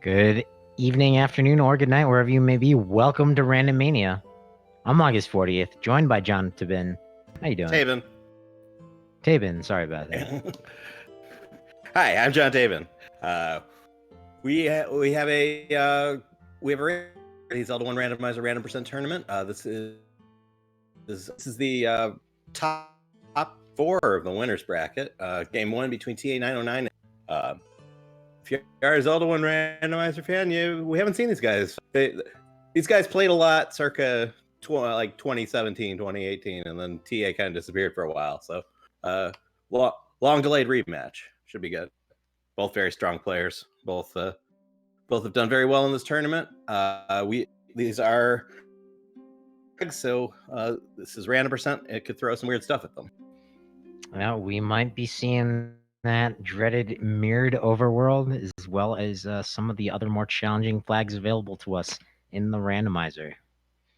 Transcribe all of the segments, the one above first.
Good evening, afternoon, or good night, wherever you may be. Welcome to Random Mania. I'm August 40th, joined by John Tabin. How you doing? Tabin. Tabin, sorry about that. Hi, I'm John Tabin. We have a Zelda 1 Randomizer random percent tournament. This is the top four of the winners bracket. Game one between TA909. If you are a Zelda 1 Randomizer fan, we haven't seen these guys. These guys played a lot circa 2017, 2018, and then TA kind of disappeared for a while. So long delayed rematch. Should be good. Both very strong players. Both have done very well in this tournament. These are so this is random percent. It could throw some weird stuff at them. Well, we might be seeing that dreaded mirrored overworld, as well as some of the other more challenging flags available to us in the randomizer.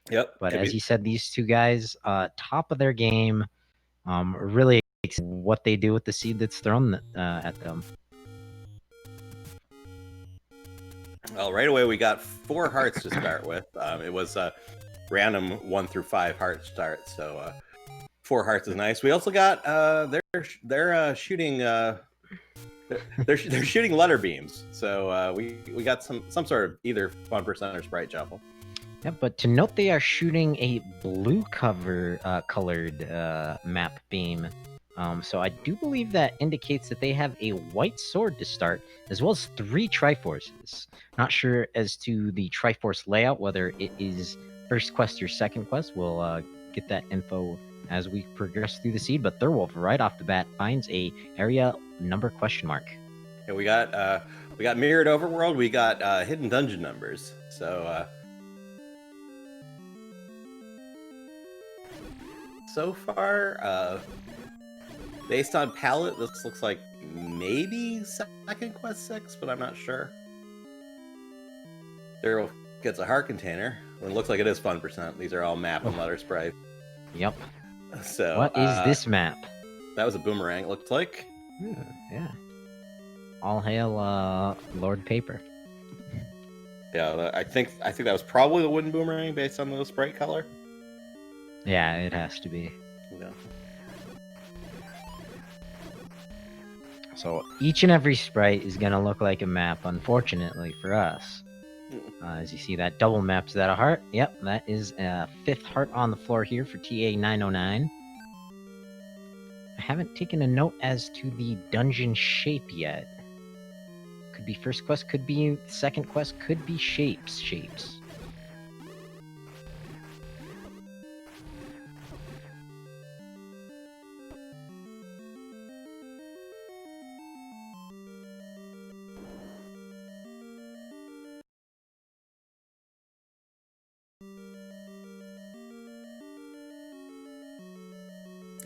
Yep. But as you said, these two guys, top of their game, really what they do with the seed that's thrown at them. Well, right away we got 4 hearts to start with. It was random 1 through 5 heart start, so 4 hearts is nice. We also got they're shooting they're shooting letter beams, so we got some sort of either 1% or sprite shuffle. Yeah, but to note, they are shooting a blue colored map beam. So I do believe that indicates that they have a white sword to start, as well as 3 Triforces. Not sure as to the Triforce layout, whether it is first quest or second quest. We'll get that info as we progress through the seed. But Thirwolf, right off the bat, finds a area number question mark. Yeah, we got mirrored overworld. We got hidden dungeon numbers. So far, based on palette, this looks like maybe second quest 6, but I'm not sure. There gets a heart container. It looks like it is fun percent. These are all map and letter sprites. Yep. So what is this map? That was a boomerang, it looked like. Yeah. All hail Lord Paper. Yeah, I think that was probably the wooden boomerang based on the sprite color. Yeah, it has to be. Yeah. So each and every sprite is going to look like a map, unfortunately for us. As you see, that double maps that a heart. Yep, that is a 5th heart on the floor here for TA909. I haven't taken a note as to the dungeon shape yet. Could be first quest, could be second quest, could be shapes.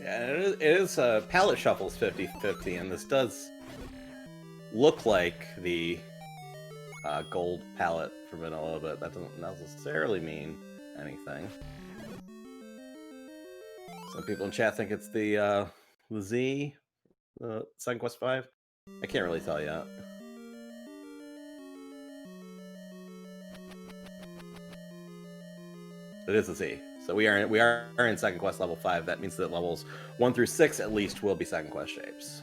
Yeah, it is palette shuffles 50-50, and this does look like the gold palette for vanilla, but that doesn't necessarily mean anything. Some people in chat think it's the Z, Sun Quest 5. I can't really tell yet. It is a Z. So we are in second quest level 5. That means that levels 1 through 6 at least will be second quest shapes.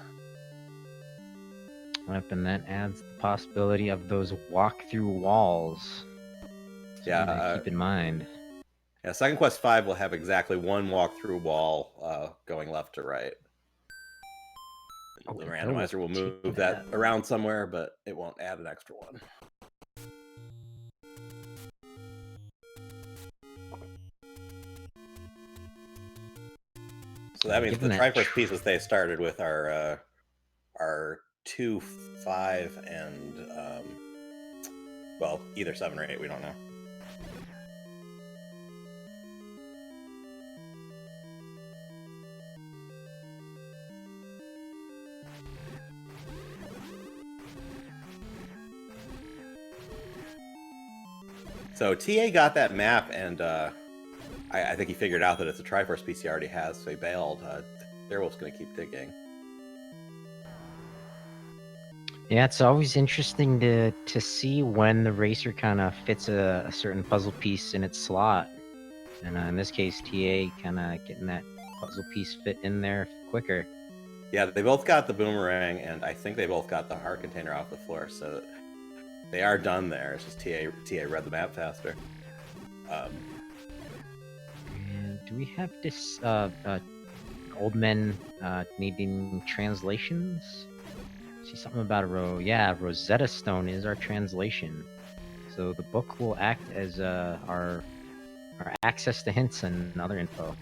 Yep, and that adds the possibility of those walk-through walls. So keep in mind. Yeah, second quest 5 will have exactly 1 walk-through wall going left to right. The randomizer will move that around somewhere, but it won't add an extra one. So that means the Triforce pieces they started with are 2, 5, and well, either 7 or 8. We don't know. So TA got that map, and I think he figured out that it's a Triforce piece he already has, so he bailed. Thirwolf's going to keep digging. Yeah, it's always interesting to see when the racer kind of fits a certain puzzle piece in its slot. And in this case, TA kind of getting that puzzle piece fit in there quicker. Yeah, they both got the boomerang, and I think they both got the heart container off the floor, so they are done there. It's just TA read the map faster. And do we have this old men needing translations? See something about yeah, Rosetta Stone is our translation. So the book will act as our access to hints and other info.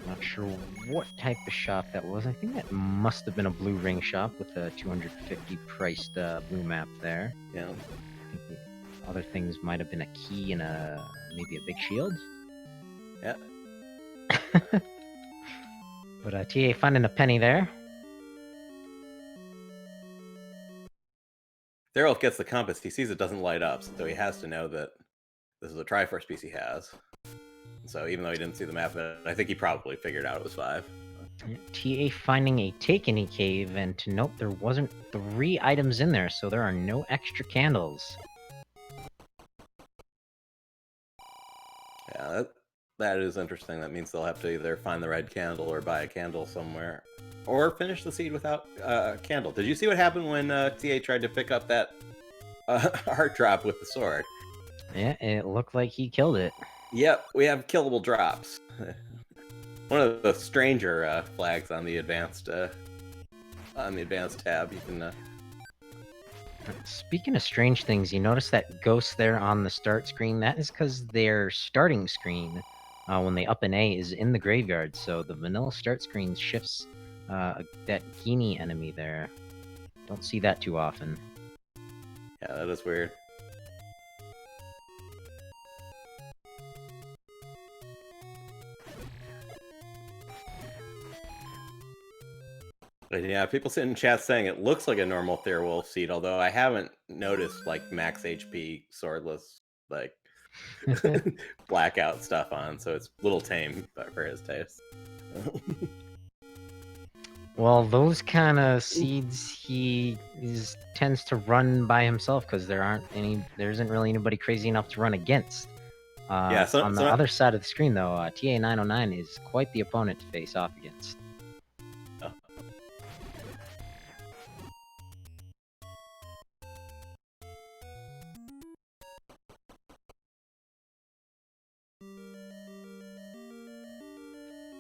Not sure what type of shop that was. I think that must have been a blue ring shop with a 250 priced blue map there. Yeah. I think the other things might have been a key and maybe a big shield. Yeah. But TA finding a penny there. Thirwolf gets the compass. He sees it doesn't light up, so he has to know that this is a Triforce piece he has. So even though he didn't see the map, I think he probably figured out it was 5. TA finding a Takeny cave, and to note there wasn't 3 items in there, so there are no extra candles. Yeah, that is interesting. That means they'll have to either find the red candle or buy a candle somewhere, or finish the seed without a candle. Did you see what happened when TA tried to pick up that heart drop with the sword? Yeah, it looked like he killed it. Yep, we have killable drops. One of the stranger flags on the advanced tab. You can. Speaking of strange things, you notice that ghost there on the start screen? That is because their starting screen, when they up an A, is in the graveyard, so the vanilla start screen shifts that Genie enemy there. Don't see that too often. Yeah, that is weird. But yeah, people sit in chat saying it looks like a normal Thirwolf seed, although I haven't noticed like max HP swordless like blackout stuff on, so it's a little tame for his taste. Well, those kind of seeds he tends to run by himself because there isn't really anybody crazy enough to run against. Yeah, on the other side of the screen though, TA909 is quite the opponent to face off against. Oh.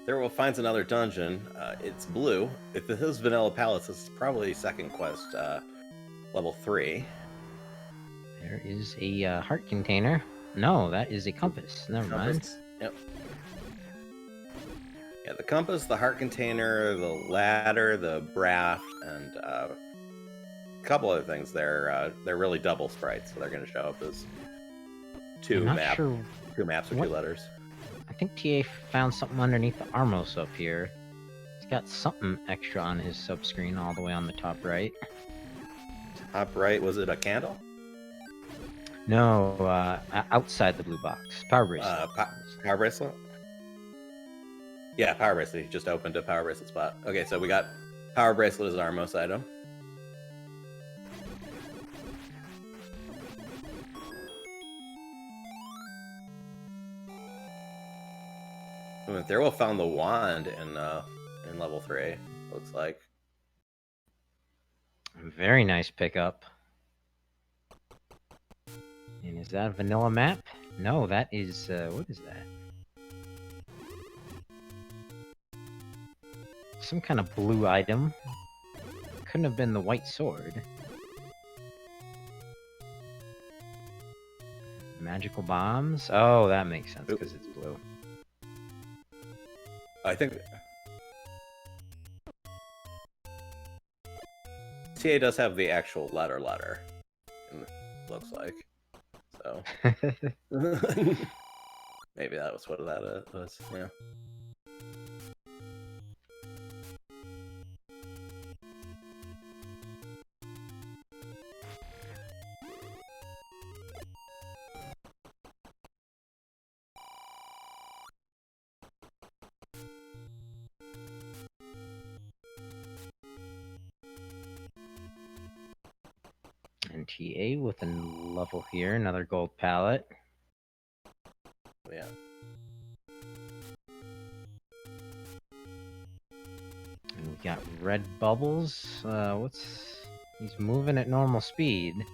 Thirwolf finds another dungeon. It's blue. If this is Vanilla Palace, this is probably second quest, level 3. There is a heart container. No, that is a compass. Never mind. Yep. Yeah, the compass, the heart container, the ladder, the raft, and a couple other things. They're really double sprites, so they're going to show up as two maps with 2 letters. I think TA found something underneath the Armos up here. He's got something extra on his sub-screen all the way on the top right. Top right, was it a candle? No, outside the blue box. Power bracelet. Power bracelet? Yeah, power bracelet. He just opened a power bracelet spot. Okay, so we got power bracelet as our most item. Thirwolf found the wand in level 3. Looks like. Very nice pickup. And is that a vanilla map? No, that is what is that? Some kind of blue item. Couldn't have been the white sword. Magical bombs? Oh, that makes sense because it's blue. I think TA does have the actual letter. Looks like. So maybe that was what that was. Yeah. TA with a level here, another gold palette. Yeah. And we got red bubbles. He's moving at normal speed.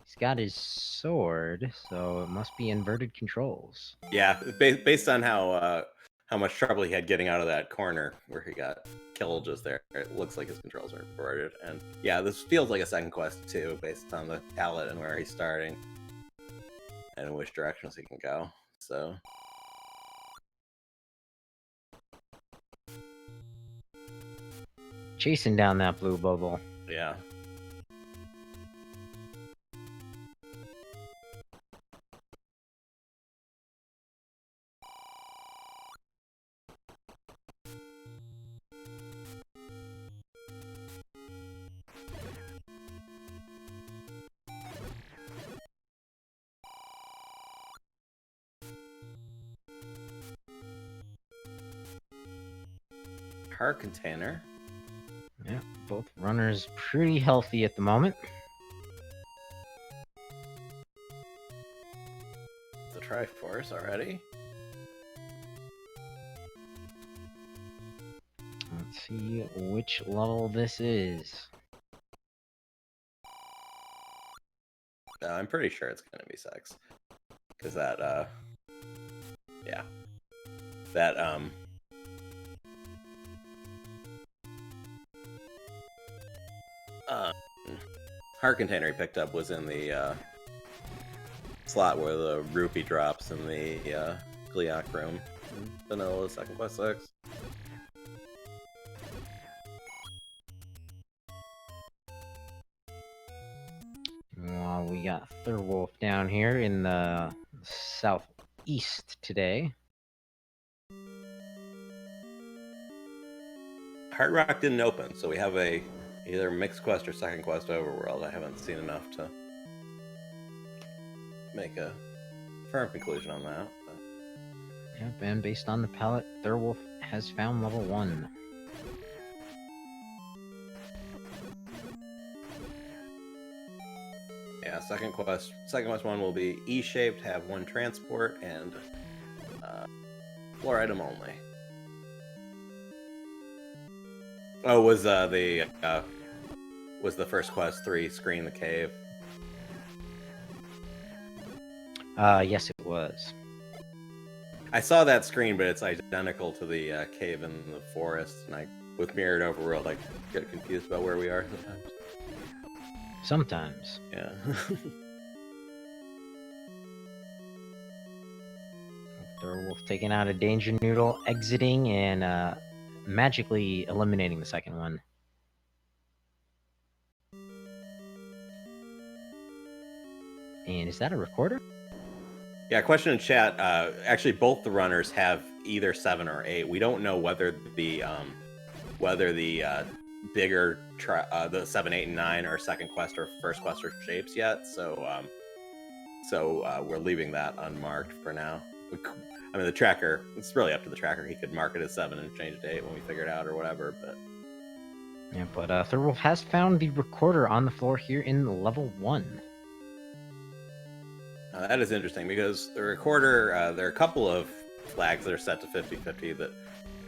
He's got his sword, so it must be inverted controls. Yeah, based on how much trouble he had getting out of that corner where he got killed just there, it looks like his controls are inverted. And yeah, this feels like a second quest too, based on the palette and where he's starting and which directions he can go. So Chasing down that blue bubble. yeah. Heart container. Yeah, both runners pretty healthy at the moment. The Triforce already. Let's see which level this is. I'm pretty sure it's gonna be 6. Because that yeah. That heart container he picked up was in the slot where the rupee drops in the Gliok room in vanilla second quest 6. Well, we got Thirwolf down here in the southeast today. Hard Rock didn't open, so we have a either mixed quest or second quest overworld. I haven't seen enough to make a firm conclusion on that. But... Yep, and based on the palette, Thirwolf has found level 1. Yeah, second quest 1 will be E-shaped, have 1 transport, and floor item only. Oh, was the first quest 3 screen the cave? Yes, it was. I saw that screen, but it's identical to the cave in the forest, and with mirrored overworld, I get confused about where we are sometimes. Sometimes. Yeah. Thirwolf taking out a danger noodle, exiting, and magically eliminating the second one. And is that a recorder? Yeah, question in chat. Actually, both the runners have either 7 or 8. We don't know whether the bigger the 7, 8, and 9 are second quest or first quest or shapes yet. So we're leaving that unmarked for now. I mean, the tracker. It's really up to the tracker. He could mark it as 7 and change it to 8 when we figure it out or whatever. But yeah, but Thirwolf has found the recorder on the floor here in level 1. That is interesting because the recorder, there are a couple of flags that are set to 50-50 that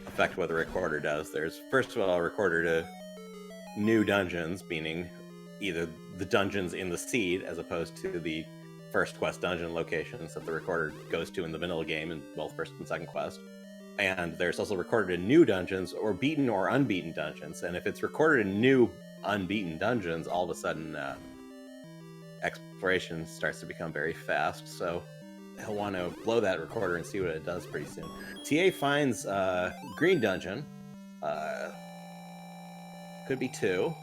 affect what the recorder does. There's, first of all, a recorder to new dungeons, meaning either the dungeons in the seed as opposed to the first quest dungeon locations that the recorder goes to in the vanilla game in both first and second quest. And there's also recorded in new dungeons or beaten or unbeaten dungeons. And if it's recorded in new unbeaten dungeons, all of a sudden exploration starts to become very fast, so he'll want to blow that recorder and see what it does pretty soon. TA finds green dungeon. Could be 2.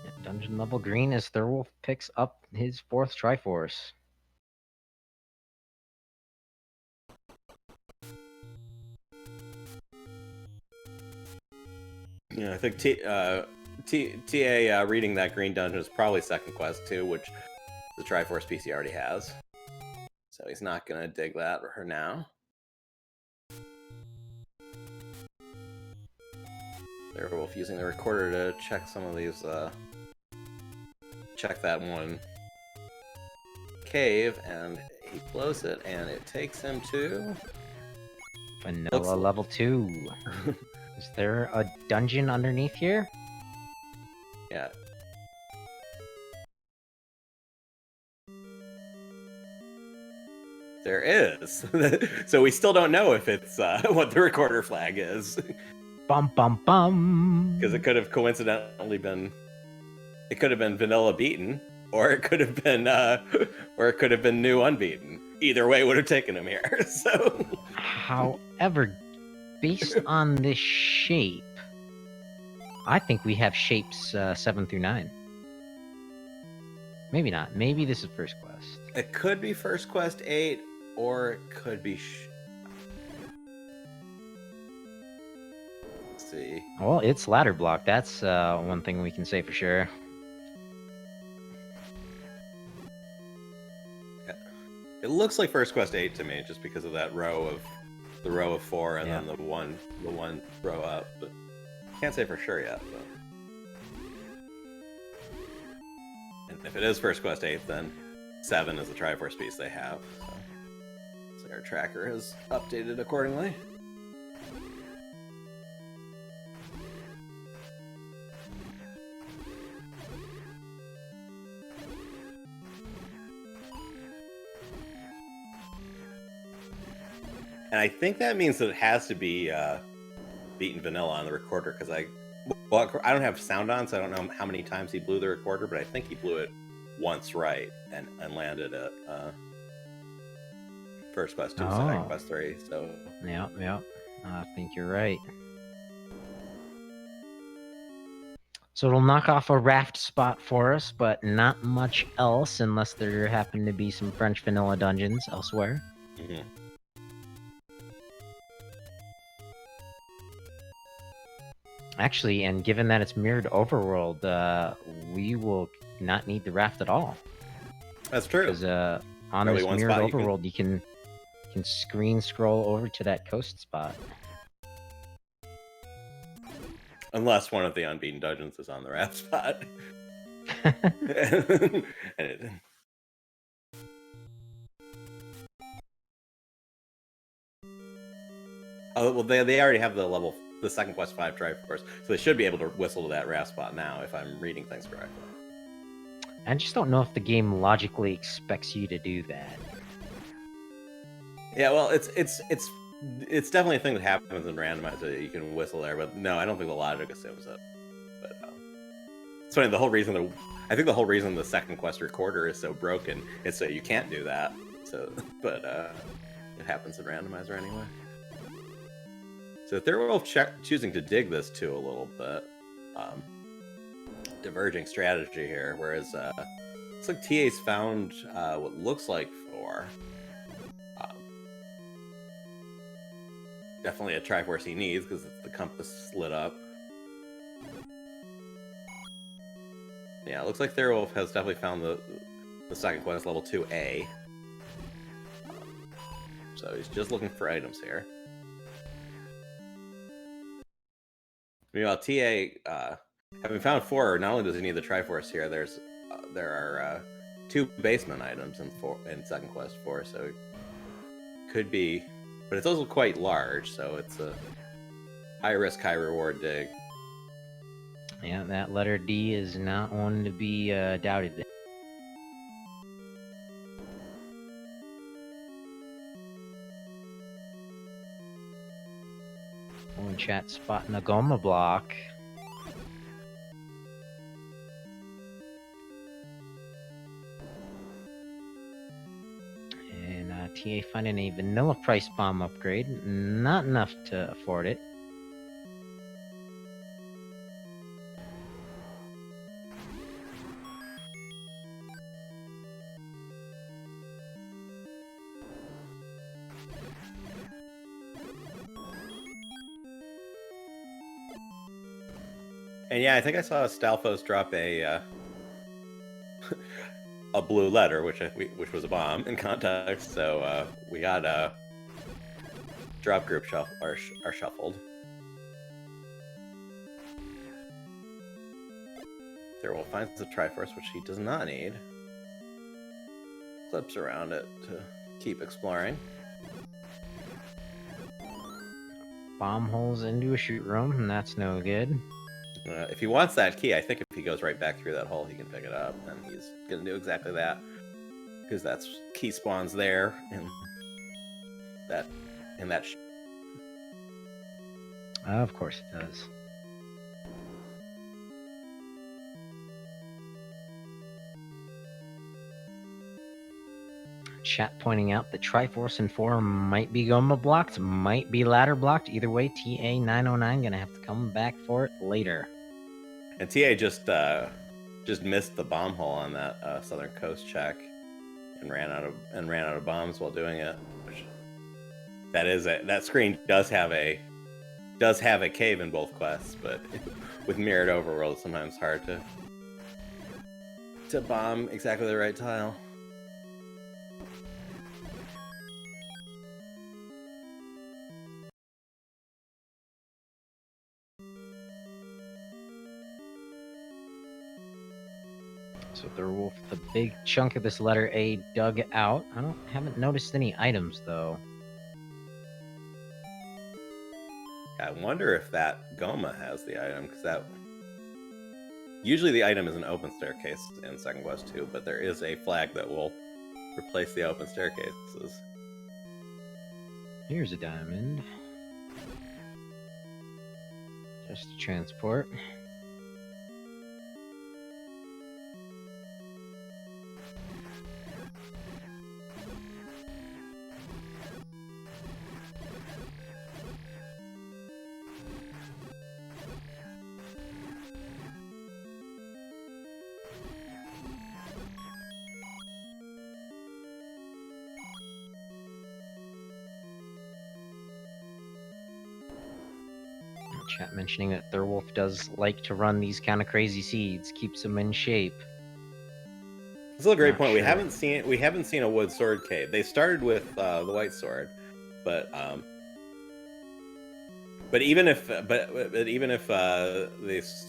Yeah, dungeon level green as Thirwolf picks up his 4th Triforce. Yeah, I think TA reading that green dungeon is probably second quest 2, which the Triforce PC already has. So he's not going to dig that for now. They're both using the recorder to check some of these check that one cave, and he blows it, and it takes him to Vanilla level 2. Is there a dungeon underneath here? Yeah. There is. So we still don't know if it's what the recorder flag is. Bum bum bum. Because it could have coincidentally been, it could have been vanilla beaten, or it could have been, new unbeaten. Either way would have taken him here. So. However, based on this shape, I think we have shapes 7 through 9. Maybe not. Maybe this is first quest. It could be first quest 8, or it could be. Let's see. Well, it's ladder block. That's one thing we can say for sure. It looks like first quest 8 to me, just because of that row of 4, and then the one row up. But can't say for sure yet. But. And if it is first quest 8, then 7 is the Triforce piece they have. So our tracker is updated accordingly. And I think that means that it has to be beaten vanilla on the recorder, because I don't have sound on, so I don't know how many times he blew the recorder, but I think he blew it once right and landed at first quest 2, second quest 3. So yeah, I think you're right. So it'll knock off a raft spot for us, but not much else, unless there happen to be some French vanilla dungeons elsewhere. Mm-hmm. Actually, and given that it's mirrored overworld, we will not need the raft at all. That's true. Because on this mirrored overworld, you can screen scroll over to that coast spot. Unless one of the unbeaten dungeons is on the raft spot. Oh well, they already have the second quest 5 Triforce, so they should be able to whistle to that raft spot now, if I'm reading things correctly. I just don't know if the game logically expects you to do that. Yeah, well, it's definitely a thing that happens in Randomizer that you can whistle there, but no, I don't think the logic assumes it. But it's funny, I think the whole reason the second quest recorder is so broken is so you can't do that. So, but it happens in Randomizer anyway. So Thirwolf choosing to dig this too a little bit. Diverging strategy here, whereas looks like TA's found what looks like 4. Definitely a Triforce he needs, because it's the compass lit up. Yeah, it looks like Thirwolf has definitely found the second quest, level 2A. So he's just looking for items here. Meanwhile, TA, having found 4, not only does he need the Triforce here, there are 2 basement items in second quest 4, so it could be, but it's also quite large, so it's a high risk, high reward dig. Yeah, that letter D is not one to be doubted. In chat spot Nagoma block. And TA finding a vanilla price bomb upgrade. Not enough to afford it. And yeah, I think I saw Stalfos drop a a blue letter, which was a bomb in context. So we got a drop group are shuffled. Thirwolf finds the Triforce, which he does not need. Clips around it to keep exploring. Bomb holes into a shoot room, and that's no good. If he wants that key, I think if he goes right back through that hole, he can pick it up, and he's going to do exactly that. Because that's key spawns there in that Of course it does. Chat pointing out that Triforce and 4 might be Goma blocked, might be ladder blocked. Either way, TA909 gonna have to come back for it later. And TA just missed the bomb hole on that southern coast check, and ran out of bombs while doing it. Which that screen does have a cave in both quests, but with mirrored overworld, it's sometimes hard to bomb exactly the right tile. So Thirwolf, the big chunk of this letter A dug out. Haven't noticed any items though. I wonder if that Goma has the item, because usually the item is an open staircase in Second Quest 2, but there is a flag that will replace the open staircases. Here's a diamond. Just to transport. Chat mentioning that Thirwolf does like to run these kind of crazy seeds, keeps them in shape. This is a great point. Sure. We haven't seen a wood sword cave. They started with the white sword, but even if the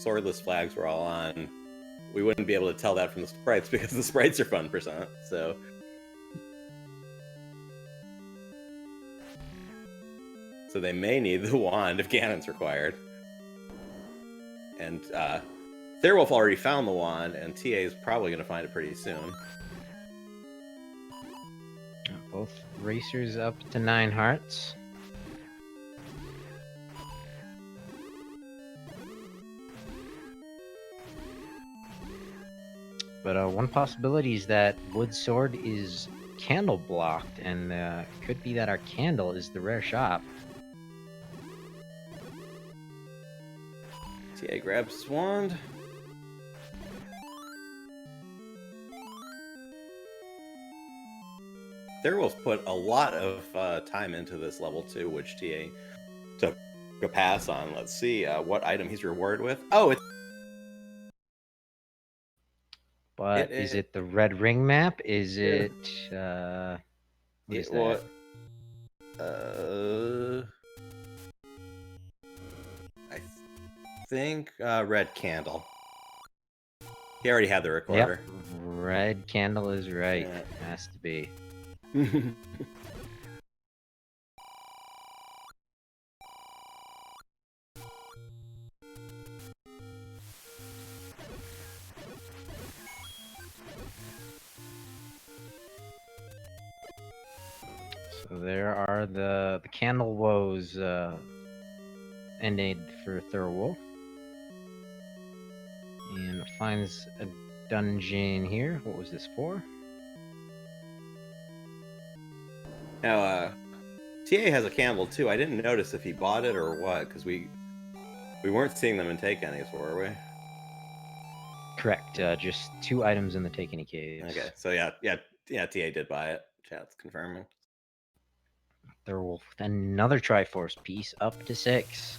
swordless flags were all on, we wouldn't be able to tell that from the sprites, because the sprites are fun %. So they may need the wand if Ganon's required. And Thirwolf already found the wand, and TA is probably going to find it pretty soon. Both racers up to 9 hearts. But one possibility is that wood sword is candle blocked, and could be that our candle is the rare shop. TA grabs his wand. Thirwolf put a lot of time into this level 2, which TA took a pass on. Let's see what item he's rewarded with. Oh, it's... But is it the red ring map? Is it... what is that? I think red candle. He already had the recorder. Yep. Red candle is right. Yeah. Has to be. So there are the candle woes ended for Thirwolf. And finds a dungeon here. What was this for? Now, TA has a candle too. I didn't notice if he bought it or what, because we weren't seeing them in Take Any's, were we? Correct. Just 2 items in the Take Any caves. Okay, so yeah, TA did buy it. Chat's confirming. Thirwolf with another Triforce piece, up to 6.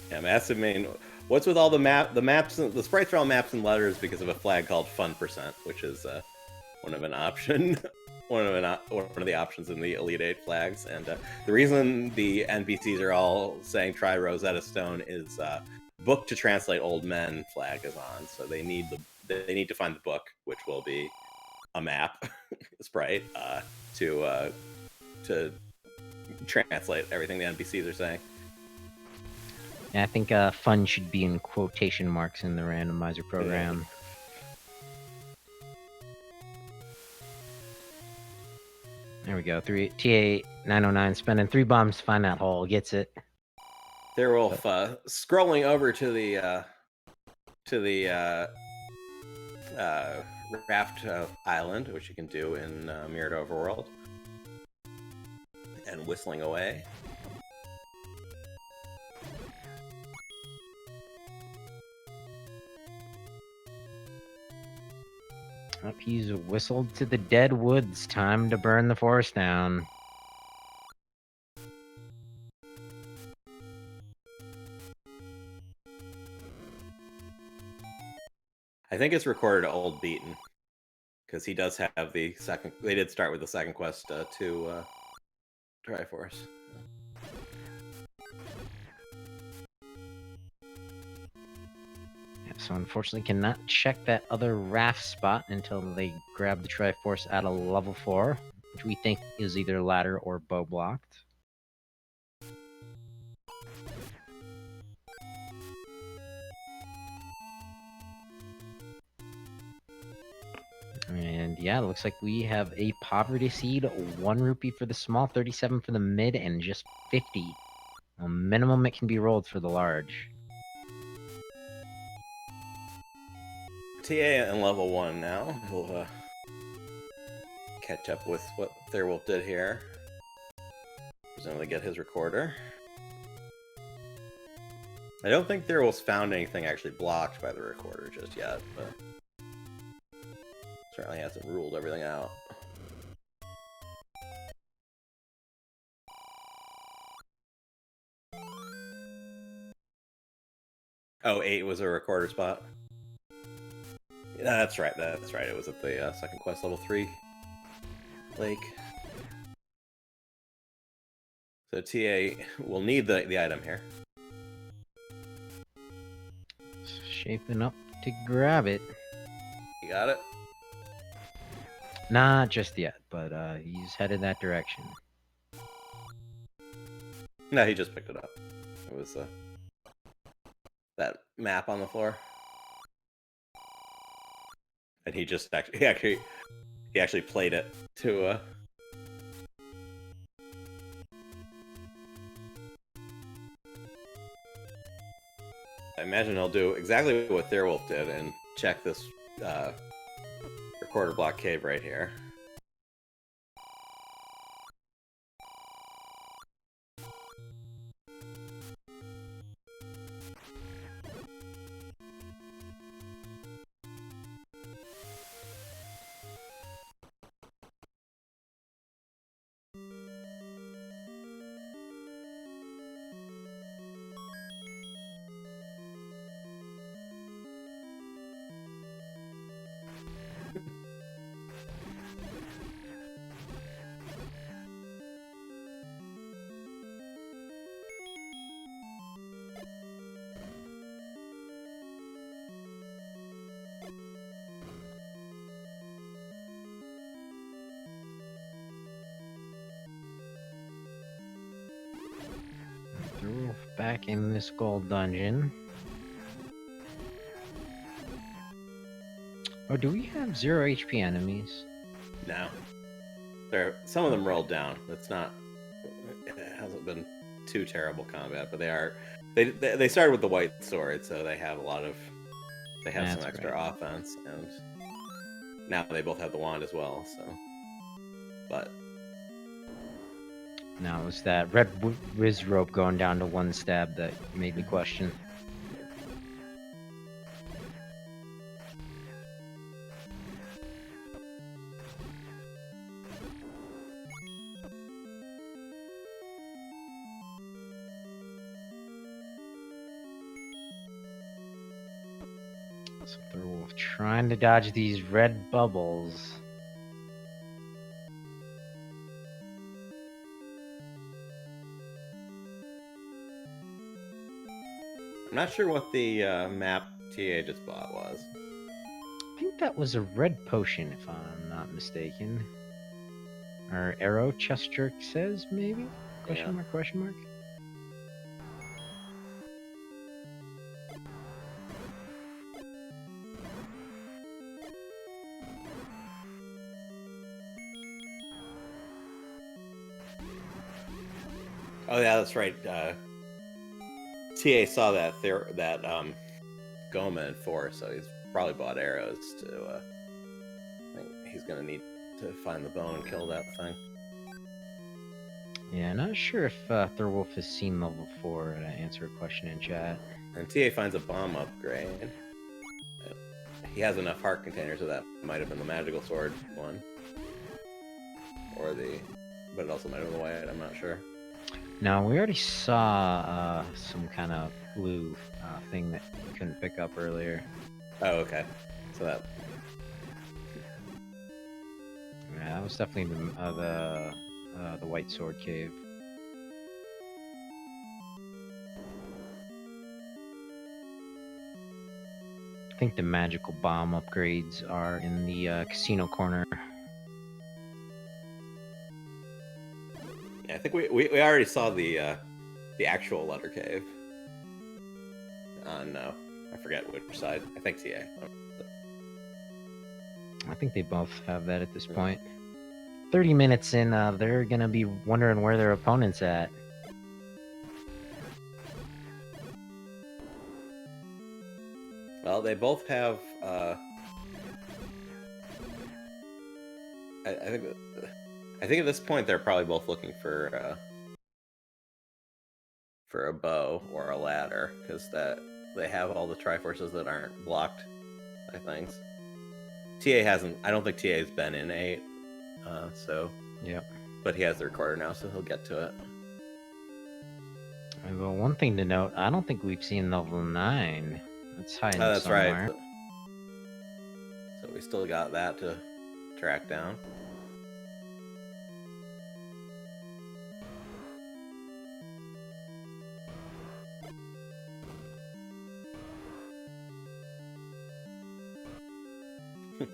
Yeah, massive main. What's with all the maps? The sprites are all maps and letters because of a flag called Fun %, which is one of an option, one of the options in the Elite 8 flags. And the reason the NPCs are all saying try Rosetta Stone is book to translate old men flag is on, so they need to find the book, which will be a map sprite to translate everything the NPCs are saying. Yeah, I think fun should be in quotation marks in the randomizer program. There we go. TA909 spending 3 bombs to find that hole. Gets it. Thirwolf scrolling over to the Raft island, which you can do in Mirrored Overworld, and whistling away. Up, he's whistled to the dead woods. Time to burn the forest down. I think it's recorded to Old Beaten, because he does have the second. They did start with the second quest to Triforce. Yeah, so unfortunately cannot check that other raft spot until they grab the Triforce at a level 4, which we think is either ladder or bow blocked. And yeah, it looks like we have a poverty seed, 1 rupee for the small, 37 for the mid, and just 50. A minimum it can be rolled for the large. TA in level 1 now. We'll catch up with what Thirwolf did here. Presumably get his recorder. I don't think Thirwolf's found anything actually blocked by the recorder just yet, but certainly hasn't ruled everything out. Oh, 8 was a recorder spot. Yeah, that's right. That's right. It was at the second quest, level 3 lake. So TA will need the item here. Shaping up to grab it. You got it? Not just yet, but he's headed that direction. No, he just picked it up. It was that map on the floor, and he just actually played it to I imagine he'll do exactly what Thirwolf did and check this recorder block cave right here. Thirwolf back in this gold dungeon. Oh, do we have 0 HP enemies? No. Some of them rolled down. It's not. It hasn't been too terrible combat, but they are. They started with the white sword, so they have a lot of. They have some extra offense, and now they both have the wand as well. So, but now it was that red whiz rope going down to 1 stab that made me question. So Thirwolf trying to dodge these red bubbles. not sure what the map TA just bought was. I think that was a red potion, if I'm not mistaken. Or arrow, chest jerk says, maybe? Question mark, question mark? Oh yeah, that's right. TA saw that Goma in 4, so he's probably bought arrows to. I think he's gonna need to find the bone and kill that thing. Yeah, not sure if Thirwolf has seen level 4 to answer a question in chat. And TA finds a bomb upgrade. He has enough heart containers, so that might have been the magical sword one, or but it also might have been the white. I'm not sure. No, we already saw some kind of blue thing that you couldn't pick up earlier. Oh, okay. So that. Yeah, that was definitely the white sword cave. I think the magical bomb upgrades are in the casino corner. Yeah, I think we already saw the actual letter cave. No, I forget which side. I think TA. I think they both have that at this point. 30 minutes in, they're gonna be wondering where their opponent's at. Well, they both have. I think at this point they're probably both looking for a bow or a ladder, because they have all the Triforces that aren't blocked by things. TA hasn't. I don't think TA's been in 8. So. Yep. But he has the recorder now, so he'll get to it. Well, one thing to note, I don't think we've seen level 9. That's hiding that's somewhere. right. So we still got that to track down. You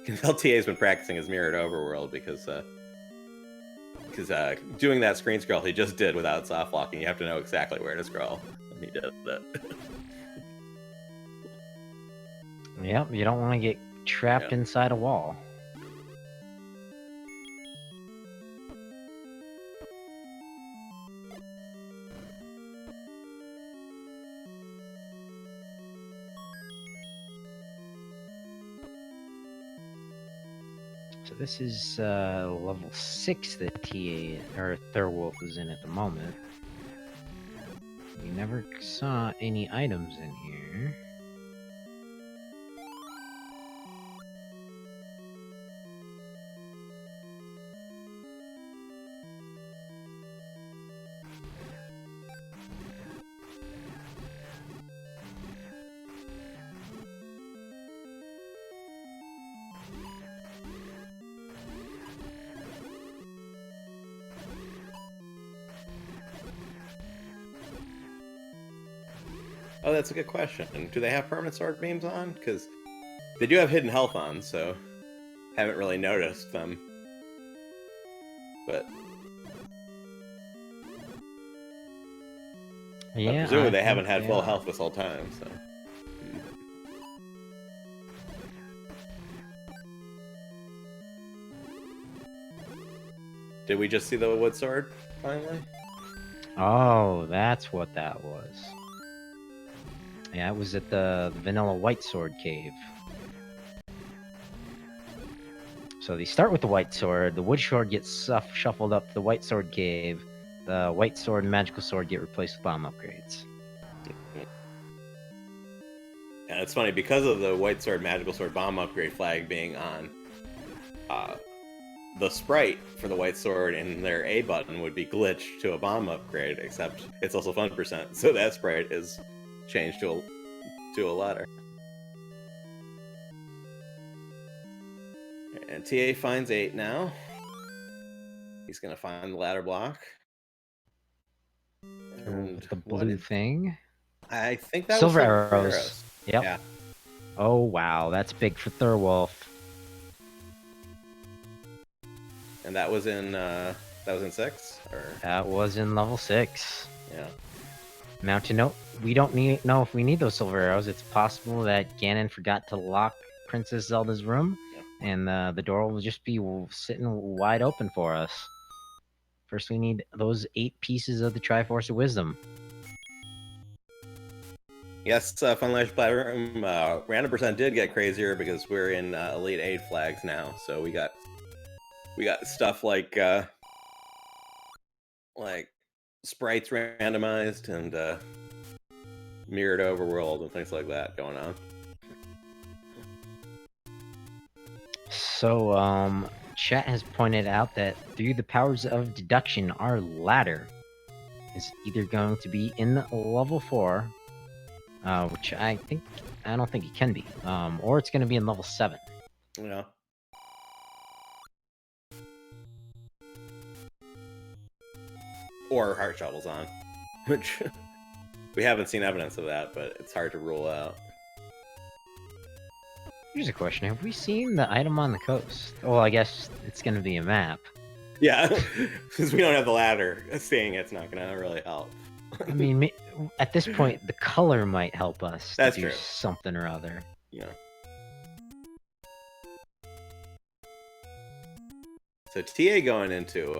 can tell TA's been practicing his mirrored overworld because doing that screen scroll he just did without soft locking, you have to know exactly where to scroll. And he did that. Yep, you don't want to get trapped inside a wall. So this is level 6 that TA or Thirwolf is in at the moment. We never saw any items in here. Oh, that's a good question. Do they have permanent sword beams on? Because they do have hidden health on, so haven't really noticed them. But yeah, presumably they haven't had full health this whole time. So. Did we just see the wood sword finally? Oh, that's what that was. Yeah, it was at the vanilla white sword cave. So they start with the white sword, the wood sword gets shuffled up to the white sword cave, the white sword and magical sword get replaced with bomb upgrades. And it's funny, because of the white sword, magical sword, bomb upgrade flag being on, the sprite for the white sword in their A button would be glitched to a bomb upgrade, except it's also fun %, so that sprite is changed to a ladder. And TA finds 8 now. He's gonna find the ladder block. And the blue thing. I think that was Silver silver arrows. Yep. Yeah. Oh, wow. That's big for Thirwolf. And that was in 6? Or That was in level 6. yeah. Now to note, we don't know if we need those silver arrows. It's possible that Ganon forgot to lock Princess Zelda's room, and the door will just be sitting wide open for us. First, we need those 8 pieces of the Triforce of Wisdom. Yes, Funlash Platinum random percent did get crazier because we're in Elite 8 flags now, so we got stuff like sprites randomized and mirrored overworld and things like that going on. So, chat has pointed out that through the powers of deduction, our ladder is either going to be in level 4, which I don't think it can be, or it's going to be in level 7. Yeah. Or heart shovels on, which we haven't seen evidence of that, but it's hard to rule out. Here's a question: have we seen the item on the coast? Well, I guess it's going to be a map. Yeah, because we don't have the ladder. Seeing it's not going to really help. I mean, at this point, the color might help us That's to do true. something or other. Yeah. So TA going into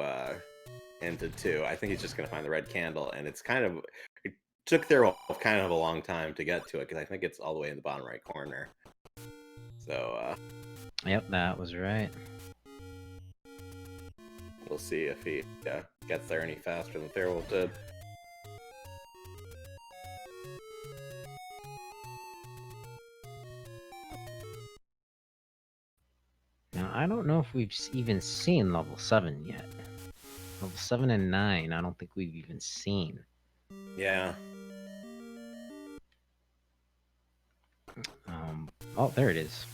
2, I think he's just going to find the red candle, and it took Thirwolf kind of a long time to get to it, because I think it's all the way in the bottom right corner. So, yep, that was right. We'll see if he gets there any faster than Thirwolf did. Now, I don't know if we've even seen level 7 yet. Level 7 and 9, I don't think we've even seen. Yeah. Oh, there it is.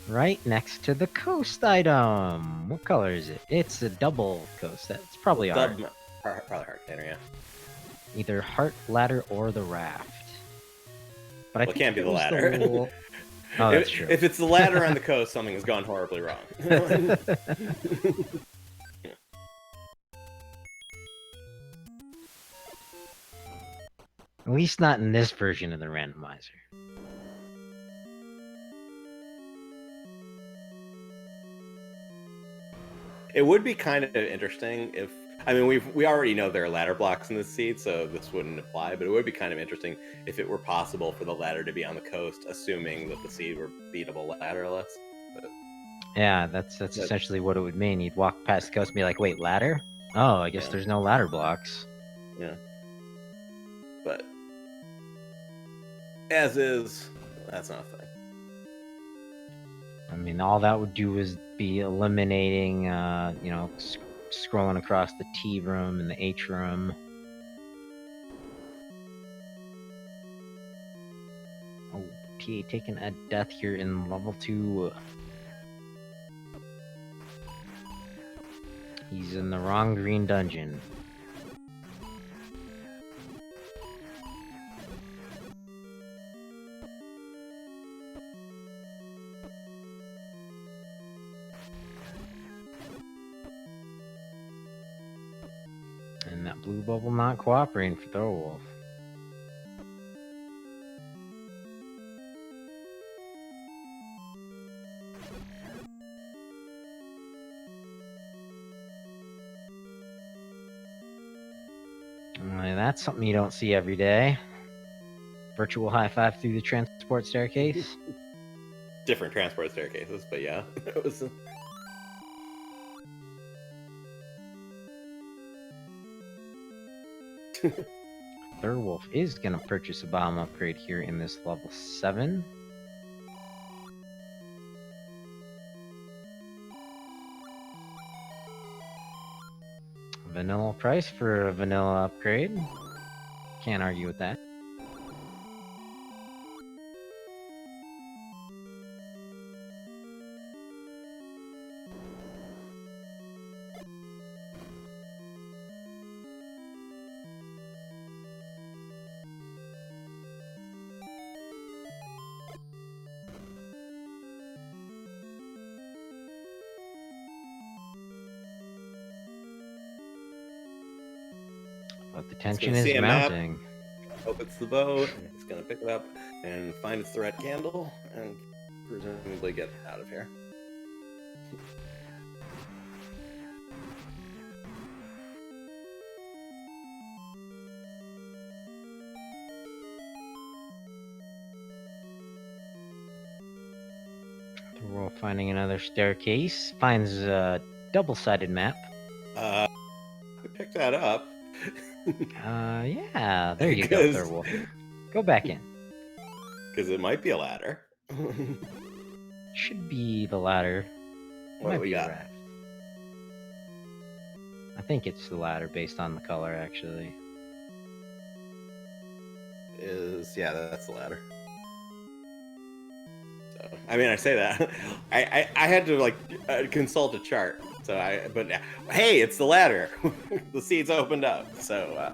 Right next to the coast item. What color is it? It's a double coast. That's probably heart. Probably heart container, yeah. Either heart, ladder, or the raft. But I think it can't be the ladder. Oh, that's true. If it's the ladder on the coast, something has gone horribly wrong. At least not in this version of the randomizer. It would be kind of interesting if, I mean, we already know there are ladder blocks in this seed, so this wouldn't apply, but it would be kind of interesting if it were possible for the ladder to be on the coast, assuming that the seed were beatable ladderless. But, yeah, that's essentially what it would mean. You'd walk past the coast and be like, wait, ladder? Oh, I guess there's no ladder blocks. Yeah. But as is, that's not a thing. I mean, all that would do is be eliminating, scrolling across the T room and the H room. Oh, TA taking a death here in level 2. He's in the wrong green dungeon. And that blue bubble not cooperating for Thirwolf. That's something you don't see every day. Virtual high five through the transport staircase. Different transport staircases, but yeah. It was... Thirwolf is going to purchase a bomb upgrade here in this level 7. Vanilla price for a vanilla upgrade. Can't argue with that. the He's tension gonna is see a map. mounting. Hope it's the bow. And he's gonna pick it up and find it's the red candle and presumably get out of here. We're finding another staircase. Finds a double-sided map. We picked that up. Yeah, there you go, Thirwolf. Go back in. Because it might be a ladder. Should be the ladder. What Might do we be a got? raft. I think it's the ladder based on the color, actually. Yeah, that's the ladder. So, I mean, I say that I had to like consult a chart. But hey, it's the ladder. The seeds opened up. So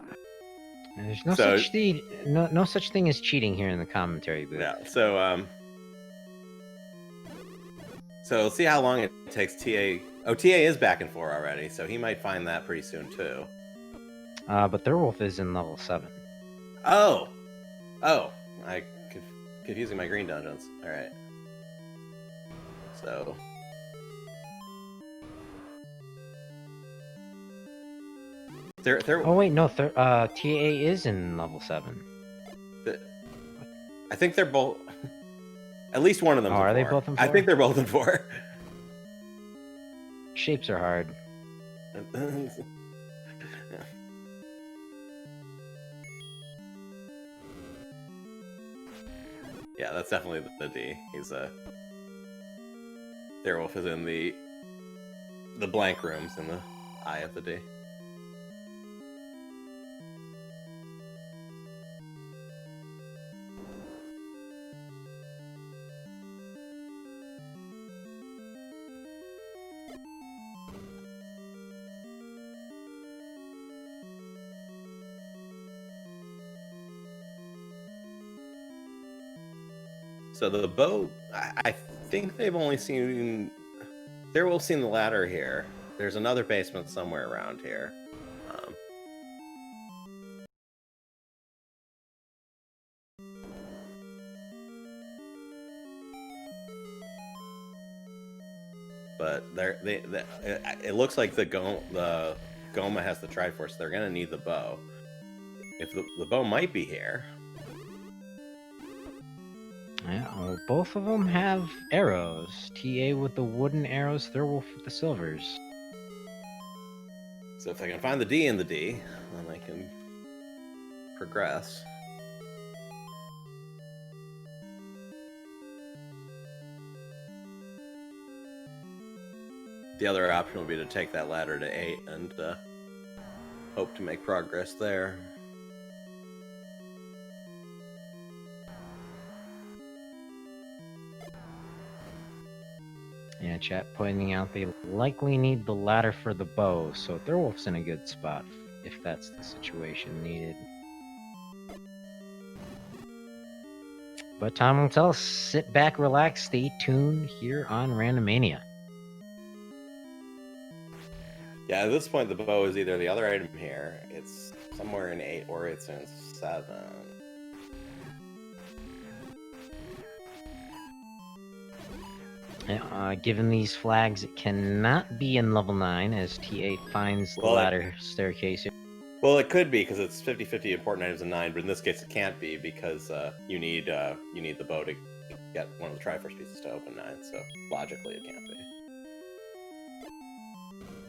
There's no such thing as cheating here in the commentary booth. no. So we'll see how long it takes TA. Oh, TA is back in 4 already, so he might find that pretty soon too. But Thirwolf is in level 7. Oh, I confusing my green dungeons. All right. So Oh wait, no. TA is in level 7. I think they're both. At least one of them. Oh, are they both in 4? I think they're both in 4. Shapes are hard. Yeah, that's definitely the D. He's Thirwolf is in the blank rooms in the eye of the D. So the bow, I think they've only seen. They've seen the ladder here. There's another basement somewhere around here. But it looks like the Goma has the Triforce. They're gonna need the bow. If the bow might be here. Yeah, well, both of them have arrows. TA with the wooden arrows, Thirwolf with the silvers. So if they can find the D in the D, then they can progress. The other option would be to take that ladder to 8 and hope to make progress there. Yeah, chat pointing out they likely need the ladder for the bow, so Thirwolf's in a good spot if that's the situation needed. But time will tell. Sit back, relax, stay tuned here on Randomania. Yeah, at this point, the bow is either the other item here, it's somewhere in 8, or it's in 7. Yeah, given these flags, it cannot be in level 9 as TA finds the ladder staircase. Well, it could be because it's 50-50 important items in 9, but in this case, it can't be because you need the bow to get one of the Triforce pieces to open 9. So logically, it can't be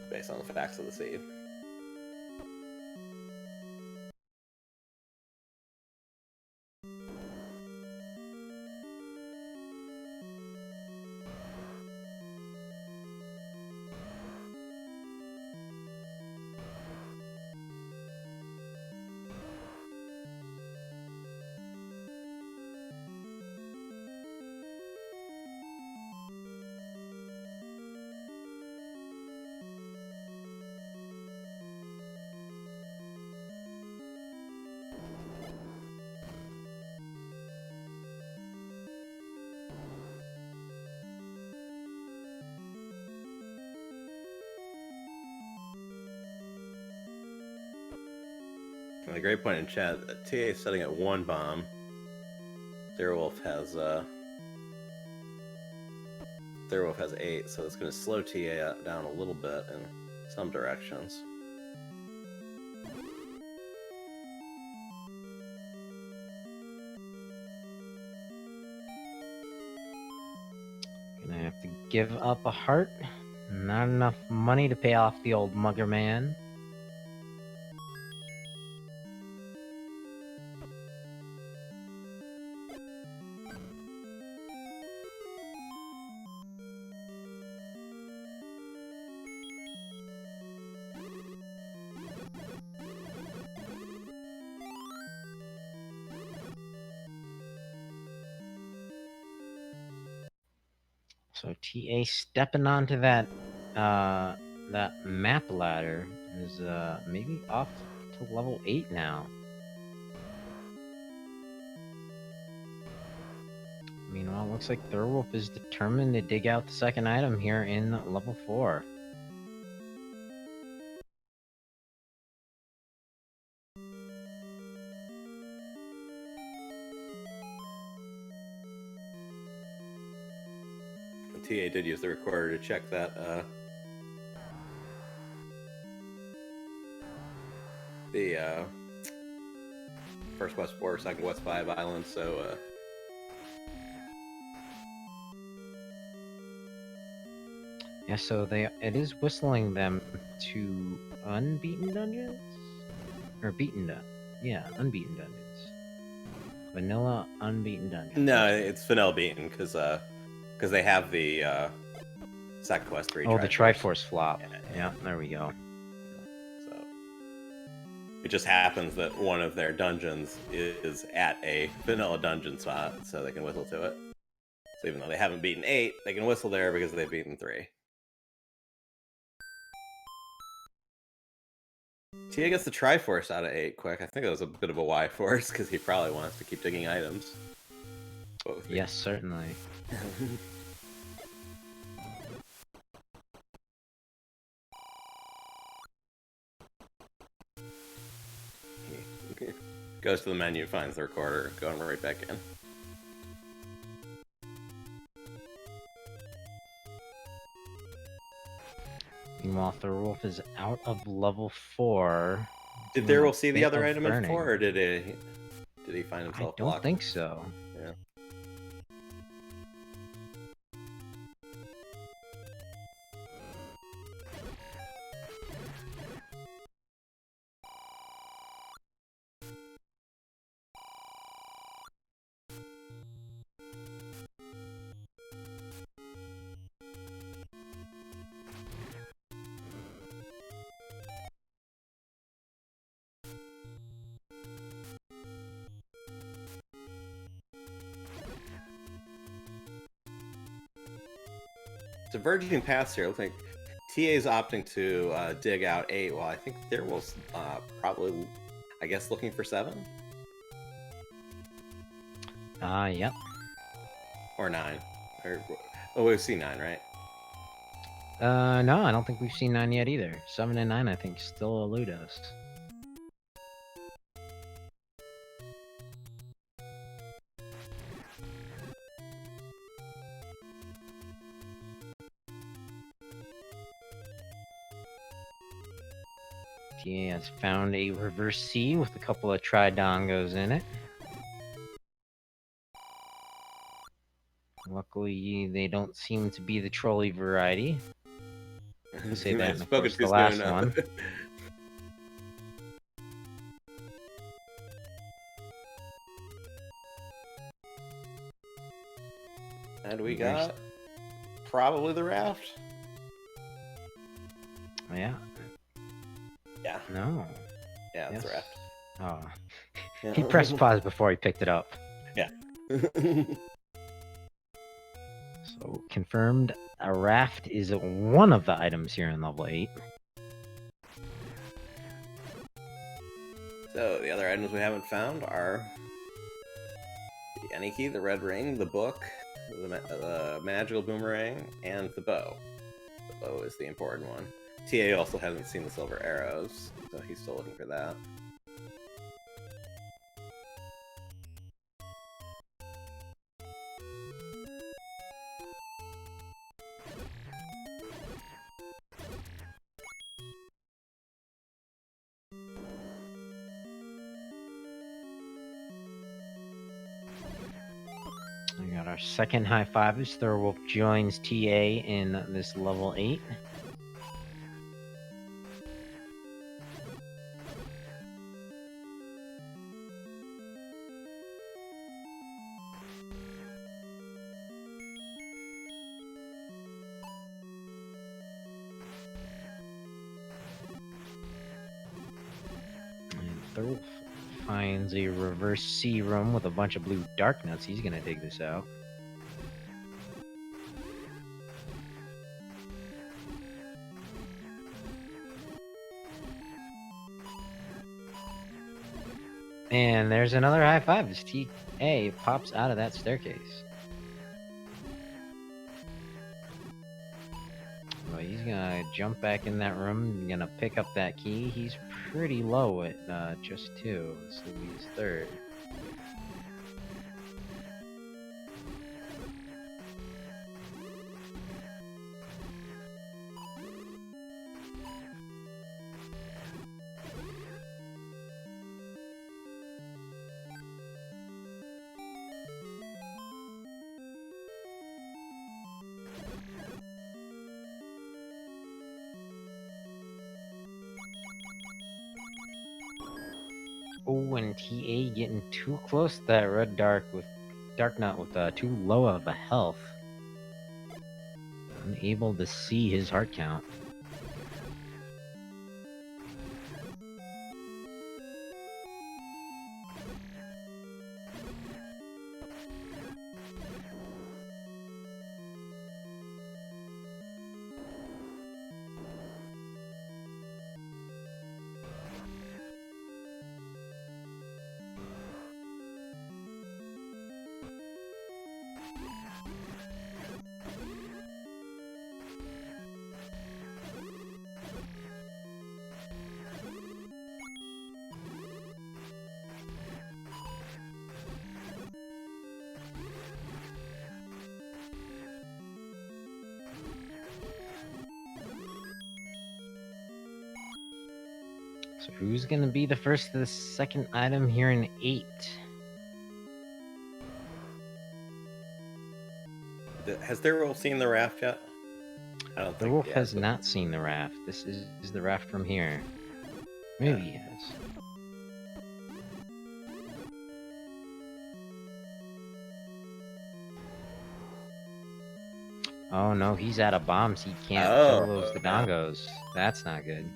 based on the facts of the seed. And a great point in chat. TA is setting at 1 bomb. Thirwolf has 8, so it's going to slow TA down a little bit in some directions. Gonna have to give up a heart. Not enough money to pay off the old mugger man. So TA stepping onto that that map ladder is maybe off to level 8 now. Meanwhile, looks like Thirwolf is determined to dig out the second item here in level 4. TA did use the recorder to check that the first West 4, second West 5 island, so Yeah, so it is whistling them to unbeaten dungeons? Or beaten dungeons. Yeah, unbeaten dungeons. Vanilla unbeaten dungeons. no, it's vanilla beaten because they have the Sack Quest 3. Oh, the Triforce flop. Yeah, there we go. So it just happens that one of their dungeons is at a vanilla dungeon spot, so they can whistle to it. So even though they haven't beaten 8, they can whistle there because they've beaten 3. Tia gets the Triforce out of 8 quick. I think that was a bit of a Y force because he probably wants to keep digging items. Yes, certainly. He goes to the menu, finds the recorder, going right back in. Meanwhile, Thirwolf is out of level 4. Did Thirwolf see the other item in 4, or did he find himself blocked? I don't think so. Yeah. Diverging paths here. Looks like TA's opting to dig out 8, while I think Thirwolf's probably, I guess, looking for 7? Yep. Or 9. Oh, we've seen 9, right? No, I don't think we've seen 9 yet either. 7 and 9, I think, still elude us. TA has found a reverse C with a couple of Tridongos in it. Luckily, they don't seem to be the trolley variety. I'll say that in of course the last one. And we got probably the Raft. Yeah. Yeah. No. Yeah, it's the Raft. Oh. Yeah. He pressed pause before he picked it up. Yeah. So, confirmed, a Raft is one of the items here in level 8. So, the other items we haven't found are the Any Key, the Red Ring, the Book, the Magical Boomerang, and the Bow. The Bow is the important one. TA also hasn't seen the Silver Arrows, so he's still looking for that. We got our second high five as Thirwolf joins TA in this level 8. And Thirwolf finds a reverse C room with a bunch of blue dark nuts. He's gonna dig this out. And there's another high five as TA pops out of that staircase. Well, he's gonna jump back in that room, gonna pick up that key. He's pretty low at just 2. This will be his third. Oh, and TA getting too close to that red dark nut with too low of a health. Unable to see his heart count. So who's gonna be the first to the second item here in 8? Has Thirwolf seen the raft yet? I don't think Thirwolf he has but- not seen the raft. This is the raft from here. Maybe he has. Oh no, he's out of bombs. He can't fill those Dodongos. That's not good.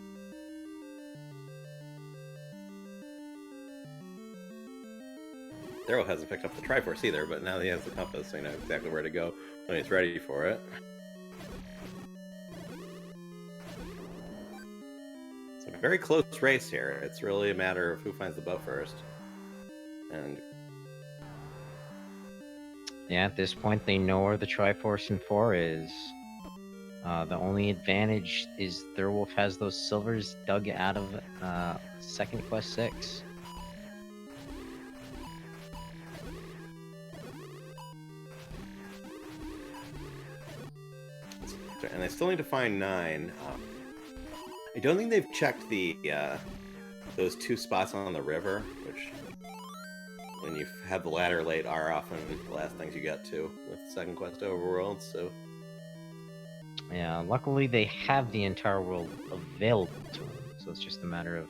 Thurl hasn't picked up the Triforce either, but now he has the compass, so he knows exactly where to go when he's ready for it. It's a very close race here. It's really a matter of who finds the bow first. And yeah, at this point, they know where the Triforce in 4 is. The only advantage is Thirwolf has those silvers dug out of second quest 6. and they still need to find 9. I don't think they've checked the those 2 spots on the river, which, when you have the ladder late, are often the last things you get to with second quest overworld. So Yeah, luckily they have the entire world available to them, so it's just a matter of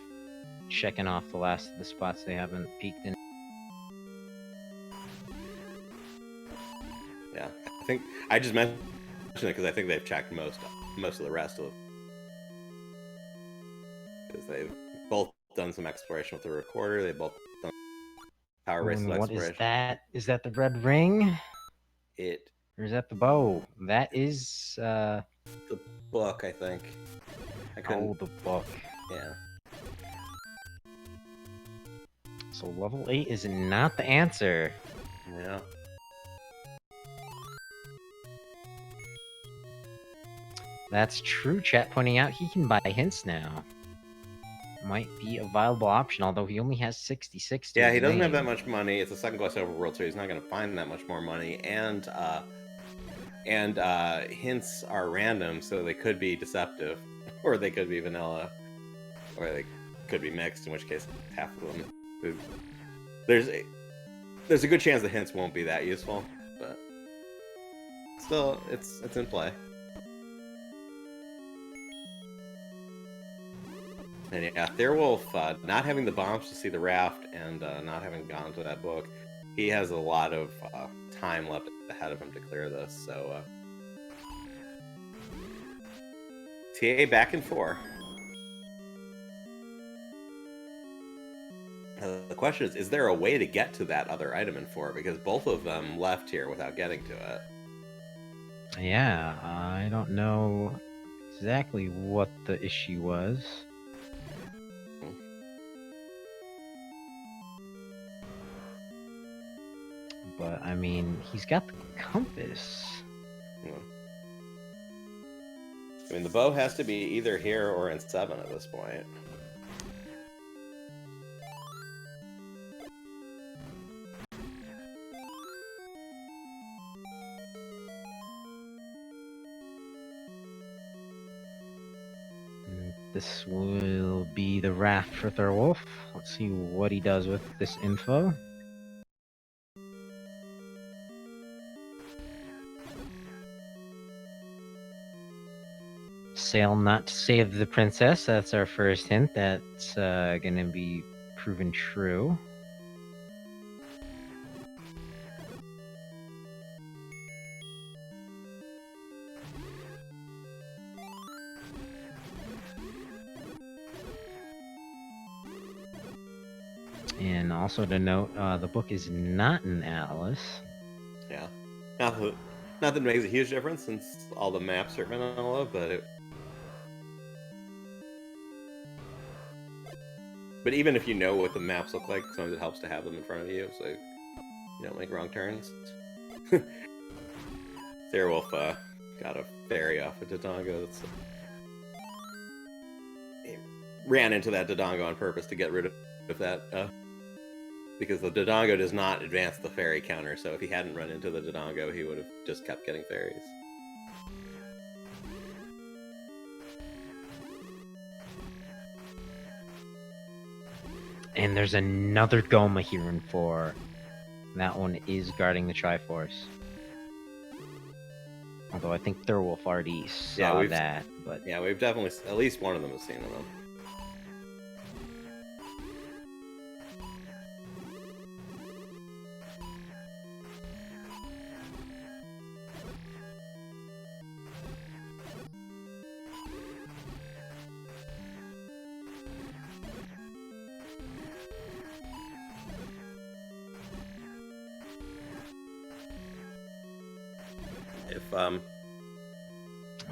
checking off the last of the spots they haven't peeked in. yeah, I think I just mentioned it because I think they've checked most of the rest of them, because they've both done some exploration with the recorder. They've both done power race And what exploration. is that? Is that the red ring? It Or is that the bow? That is the book, I think. I couldn't. oh, the book. Yeah. So level 8 is not the answer. Yeah. That's true, chat pointing out he can buy hints now. Might be a viable option, although he only has 66 to Yeah, his he doesn't have name. that much money. It's a second quest overworld, so he's not going to find that much more money. And hints are random, so they could be deceptive, or they could be vanilla, or they could be mixed. In which case, half of them. There's a good chance the hints won't be that useful, but still, it's in play. And yeah, Thirwolf, not having the bombs to see the raft and not having gone to that book, he has a lot of time left ahead of him to clear this. So TA back in 4. The question is there a way to get to that other item in 4? Because both of them left here without getting to it. Yeah, I don't know exactly what the issue was. But, I mean, he's got the compass. I mean, the bow has to be either here or in 7 at this point. This will be the raft for Thirwolf. Let's see what he does with this info. Sail not to save the princess. That's our first hint. That's going to be proven true. And also to note, the book is not in Atlas. Yeah. Not that it makes a huge difference since all the maps are vanilla, but but even if you know what the maps look like, sometimes it helps to have them in front of you so you don't make wrong turns. Thirwolf got a fairy off of Dodongo. He ran into that Dodongo on purpose to get rid of that, because the Dodongo does not advance the fairy counter, so if he hadn't run into the Dodongo, he would have just kept getting fairies. And there's another Goma here in 4. That one is guarding the Triforce. Although I think Thirwolf already saw that, but... Yeah, we've definitely... At least one of them has seen them.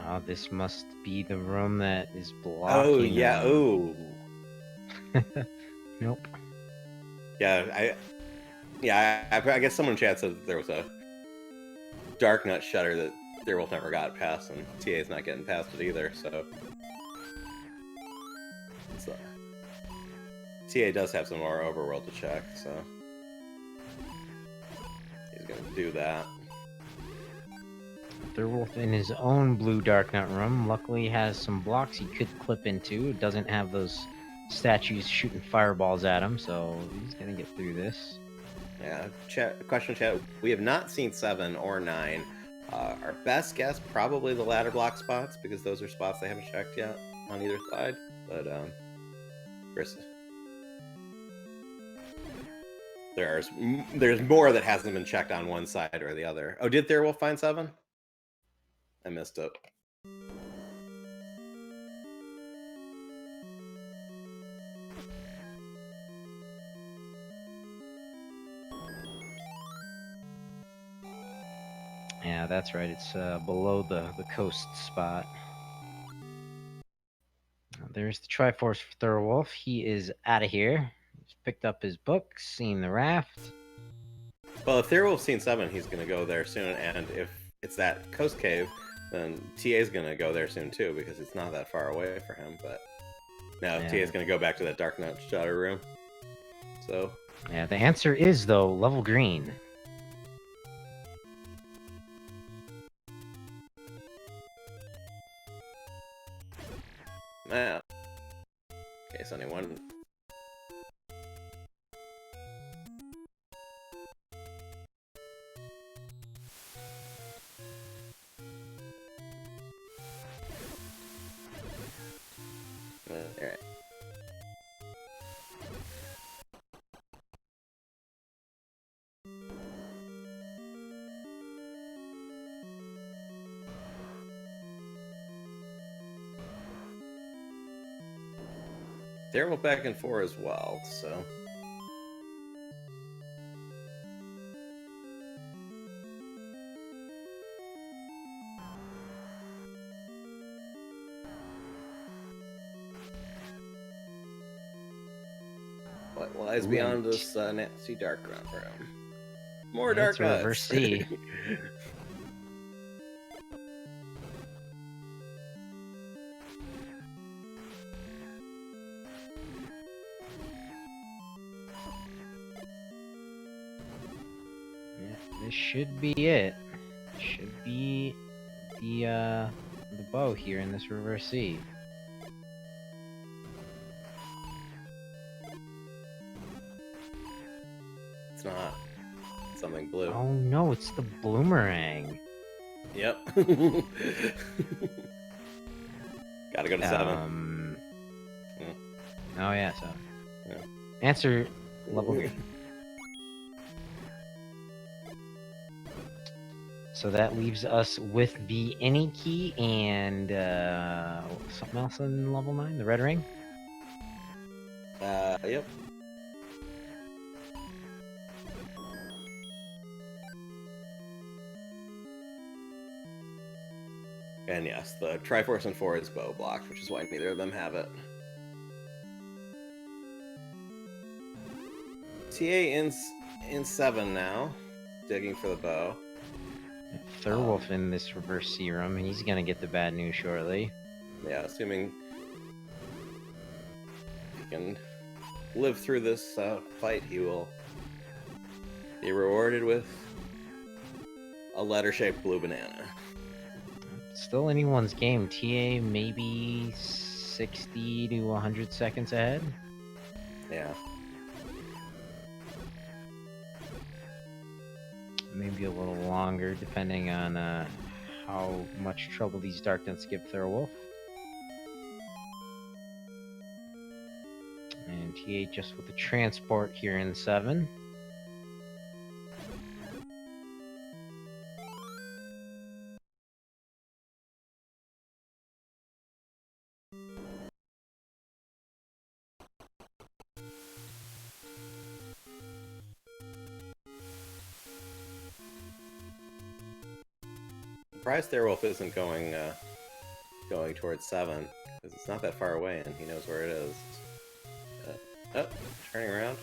Oh, this must be the room that is blocking. Oh yeah. Oh. Nope. Yeah, I guess someone in chat said that there was a Dark Nut shutter that Thirwolf never got past, and TA's not getting past it either. So TA does have some more overworld to check, so he's gonna do that. Thirwolf in his own blue Dark Nut room luckily has some blocks he could clip into. It doesn't have those statues shooting fireballs at him, so he's gonna get through this. Yeah, question chat. We have not seen 7 or 9. Our best guess probably the ladder block spots, because those are spots they haven't checked yet on either side. But there's more that hasn't been checked on one side or the other. Oh, did Thirwolf find 7? I missed it. Yeah, that's right. It's below the coast spot. There's the Triforce for Thirwolf. He is out of here. He's picked up his book, seen the raft. Well, if Thirwolf's seen 7, he's going to go there soon, and if it's that coast cave, then TA's going to go there soon too, because it's not that far away for him. But now TA's going to go back to that Dark Nut shutter room. So yeah, the answer is though level green. Yeah. Okay, so anyone. Alright. They're back in 4 as well, so. What lies beyond this nasty dark room? More dark It's reverse C. This should be it. Should be the bow here in this reverse C. It's not. It's something blue. Oh no, it's the bloomerang. Yep. Gotta go to 7. Oh yeah, 7. Yeah. Answer level 3. So that leaves us with the any key and something else in level 9, the red ring. Yep. And yes, the Triforce and 4 is bow blocked, which is why neither of them have it. TA in 7 now, digging for the bow. Thirwolf in this reverse serum, he's gonna get the bad news shortly. Yeah, assuming he can live through this fight, he will be rewarded with a letter-shaped blue banana. Still anyone's game. TA maybe 60 to 100 seconds ahead. Yeah. Maybe a little longer, depending on how much trouble these Darknets give Thirwolf. And TA just with the transport here in 7. Surprised Thirwolf isn't going towards 7, because it's not that far away and he knows where it is. Oh, turning around.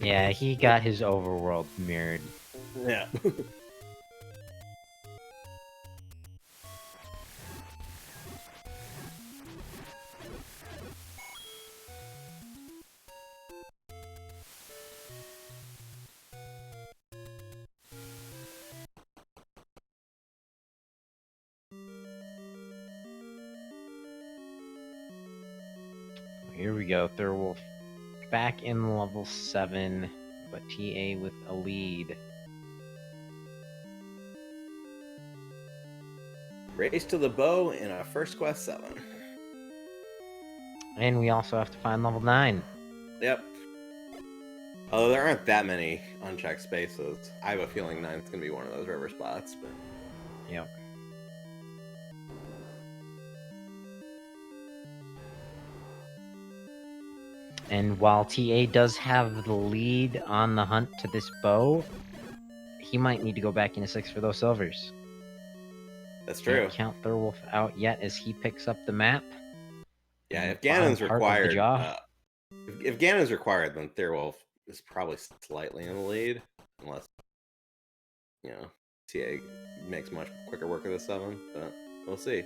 Yeah, he got his overworld mirrored. Yeah. Here we go, Thirwolf back in level 7, but TA with a lead. Race to the bow in a first quest 7. And we also have to find level 9. Yep. Although there aren't that many unchecked spaces, I have a feeling 9 is going to be one of those river spots. But Yep. And while TA does have the lead on the hunt to this bow, he might need to go back into 6 for those silvers. that's true. Can't count Thirwolf out yet as he picks up the map. Yeah, if Ganon's required, if Ganon's required, then Thirwolf is probably slightly in the lead, unless TA makes much quicker work of the 7. But we'll see.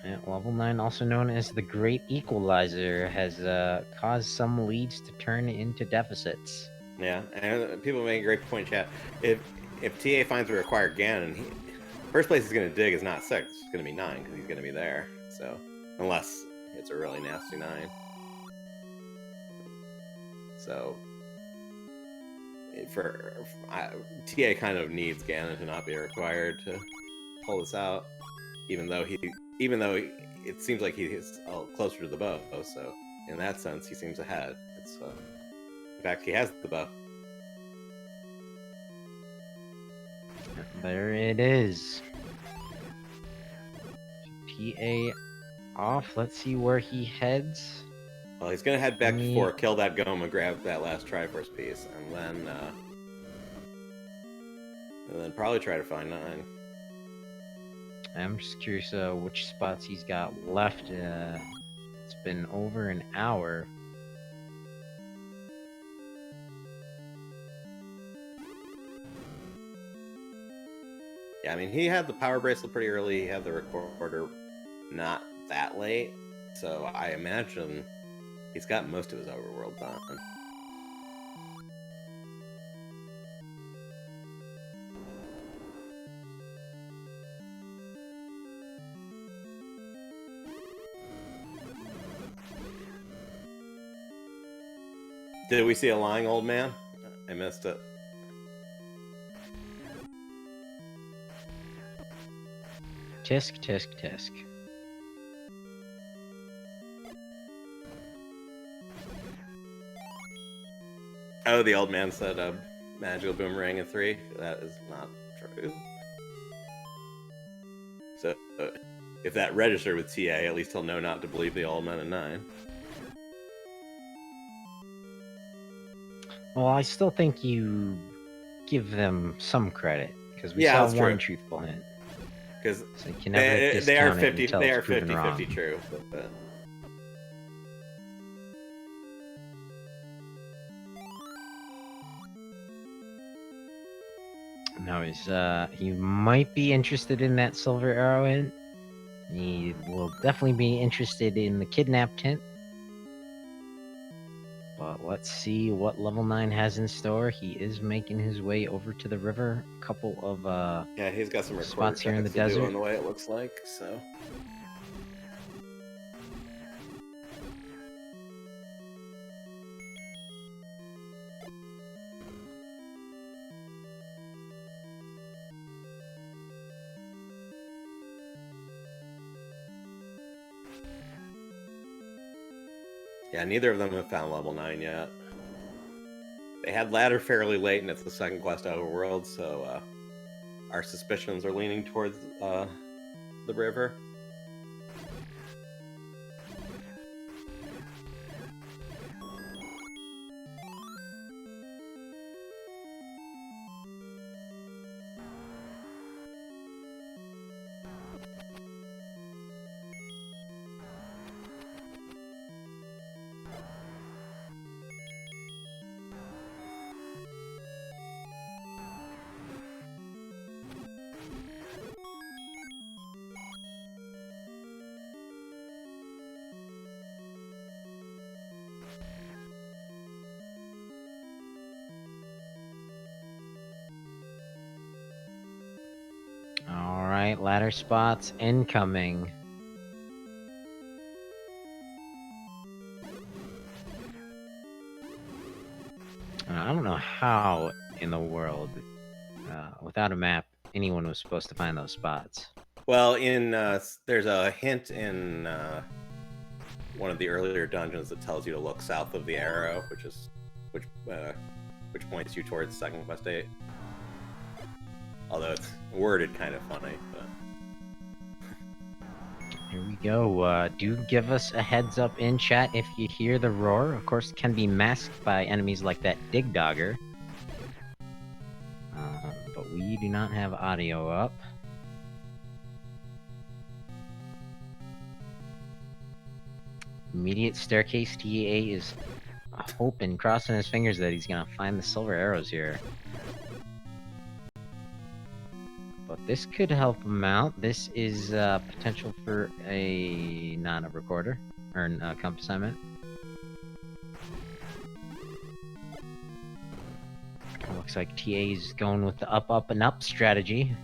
Yeah, level 9, also known as the Great Equalizer, has caused some leads to turn into deficits. Yeah, and people make a great point, chat. If TA finds a required Ganon, first place he's going to dig is not 6. It's going to be 9 because he's going to be there. So unless it's a really nasty 9. So TA kind of needs Ganon to not be required to pull this out. even though it seems like he is closer to the bow. So in that sense, he seems ahead. It's in fact, he has the bow. There it is. TA off. Let's see where he heads. Well, he's gonna head back to 4, kill that Goma, grab that last Triforce piece, and then probably try to find 9. I'm just curious which spots he's got left. It's been over an hour. Yeah, I mean, he had the power bracelet pretty early. He had the recorder not that late. So I imagine he's got most of his overworld done. Did we see a lying old man? I missed it. Tisk, tisk, tisk. Oh, the old man said magical boomerang in 3. That is not true. So if that registered with TA, at least he'll know not to believe the old man in 9. Well, I still think you give them some credit because we saw one truthful hint. Because so you can never they are 50 50 true. But... Now he might be interested in that silver arrow hint. He will definitely be interested in the kidnapped hint. But let's see what level 9 has in store. He is making his way over to the river. A couple of yeah, he's got some spots here in the desert on the way, it looks like. So yeah, neither of them have found level 9 yet. They had ladder fairly late, and it's the second quest overworld, so our suspicions are leaning towards the river. Alright, ladder spots incoming. I don't know how in the world, without a map, anyone was supposed to find those spots. Well, there's a hint in one of the earlier dungeons that tells you to look south of the arrow, which points you towards second quest 8. Although it's worded kind of funny. But... Here we go. Do give us a heads up in chat if you hear the roar. Of course, it can be masked by enemies like that Dig Dogger. But we do not have audio up. Immediate staircase. TA is hoping, crossing his fingers that he's gonna find the silver arrows here. But this could help him out. This is potential for not a recorder, or a compass assignment. Looks like TA's going with the up, up, and up strategy.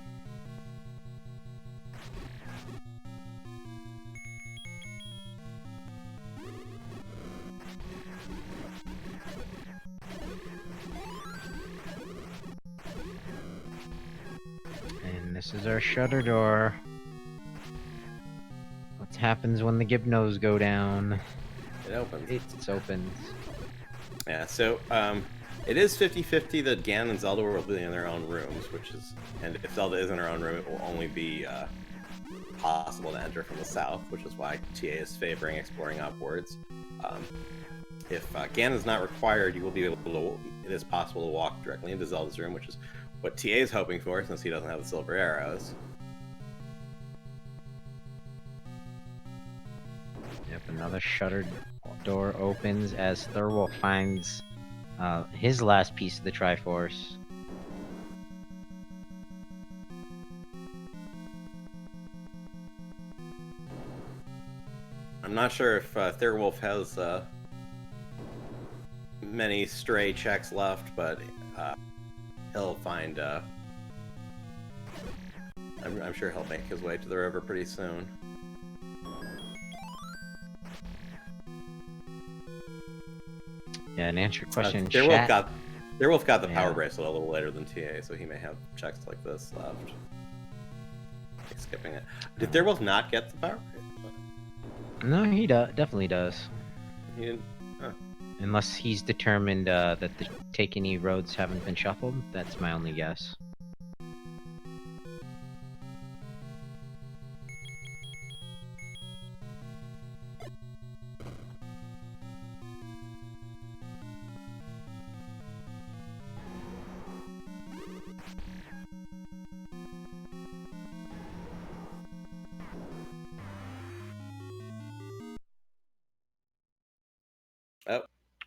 And this is our shutter door. happens when the Gibnos go down. It opens. It opens. Yeah, so it is 50-50 that Ganon and Zelda will be in their own rooms, which is, and if Zelda is in her own room, it will only be possible to enter from the south, which is why TA is favoring exploring upwards. If Ganon is not required, you will be able to. It is possible to walk directly into Zelda's room, which is what TA is hoping for, since he doesn't have the silver arrows. Yep, another shuttered door opens as Thirwolf finds his last piece of the Triforce. I'm not sure if Thirwolf has many stray checks left, but he'll find. I'm sure he'll make his way to the river pretty soon. Yeah, and answer your question in Thirwolf chat. got the power bracelet a little later than TA, so he may have checks like this left. Skipping it. Did Thirwolf not get the power bracelet? No, he definitely does. He didn't. Huh. Unless he's determined that the Takeny roads haven't been shuffled. That's my only guess.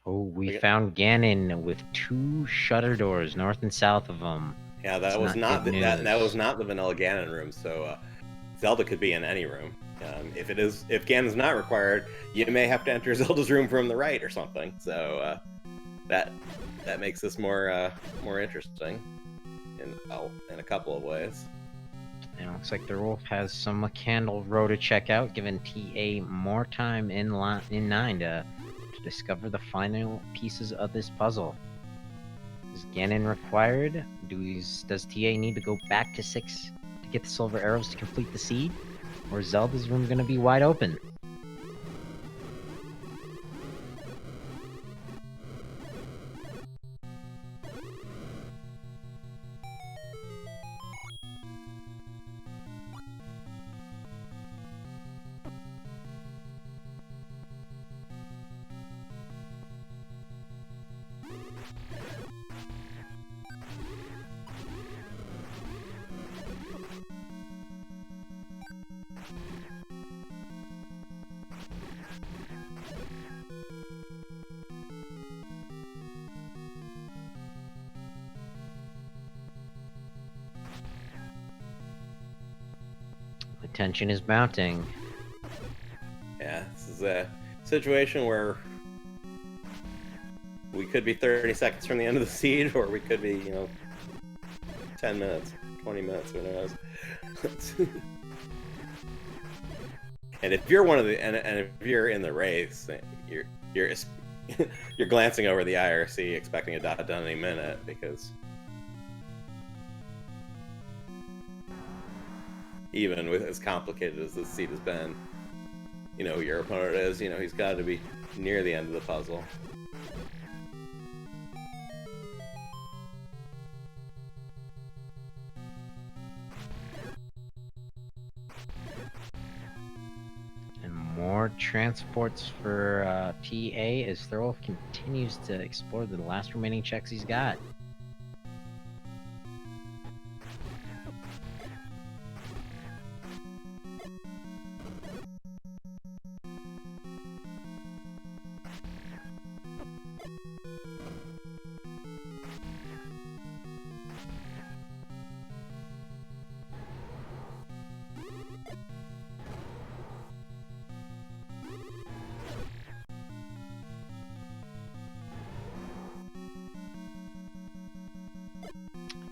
Oh, we found Ganon with 2 shutter doors, north and south of him. Yeah, that was not the vanilla Ganon room. So Zelda could be in any room. If Ganon's not required, you may have to enter Zelda's room from the right or something. So that makes this more interesting in a couple of ways. It looks like the Wolf has some candle row to check out, giving TA more time in 9 to discover the final pieces of this puzzle. Is Ganon required? Does TA need to go back to 6 to get the silver arrows to complete the seed? Or is Zelda's room going to be wide open? The tension is mounting. Yeah, this is a situation where we could be 30 seconds from the end of the seed, or we could be, 10 minutes, 20 minutes, who knows. And if you're and if you're in the race, you're glancing over the IRC expecting a dot done any minute, because even with as complicated as this seed has been, your opponent is, he's got to be near the end of the puzzle. And more transports for TA as Thirwolf continues to explore the last remaining checks he's got.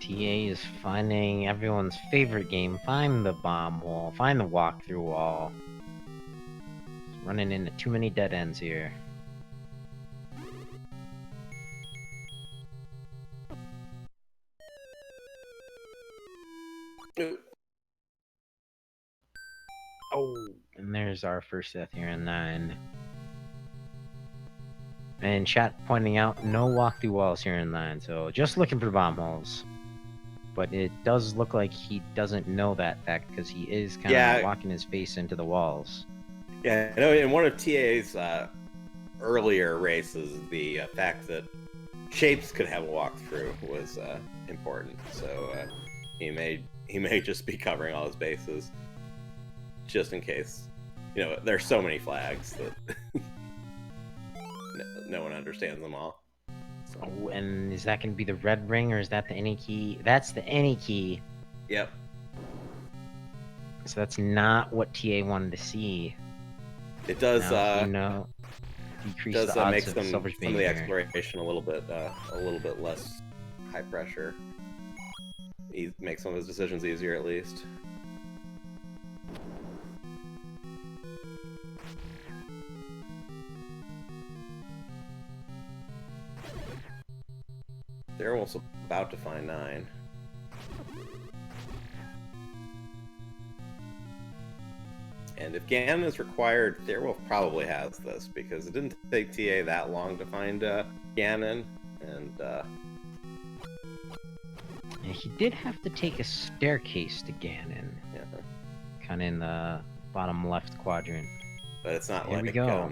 TA is finding everyone's favorite game, find the bomb wall, find the walkthrough wall. Just running into too many dead ends here. Oh, and And there's our first death here in 9. And chat pointing out no walk through walls here in 9, so just looking for bomb holes. But it does look like he doesn't know that fact because he is kind of walking his face into the walls. Yeah, I know in one of TA's earlier races, the fact that shapes could have a walkthrough was important. So he may just be covering all his bases, just in case. You know, there's so many flags that no one understands them all. So. Oh, and is that going to be the red ring, or is that the any key? That's the any key. Yep. So that's not what TA wanted to see. It does. Decrease does the odds make of some silver's of being the here. exploration a little bit less high pressure. He makes some of his decisions easier, at least. Thirwolf's about to find 9. And if Ganon is required, Thirwolf probably has this, because it didn't take TA that long to find Ganon, and Yeah, he did have to take a staircase to Ganon. Yeah. Kind of in the bottom left quadrant. But it's not Here like we go.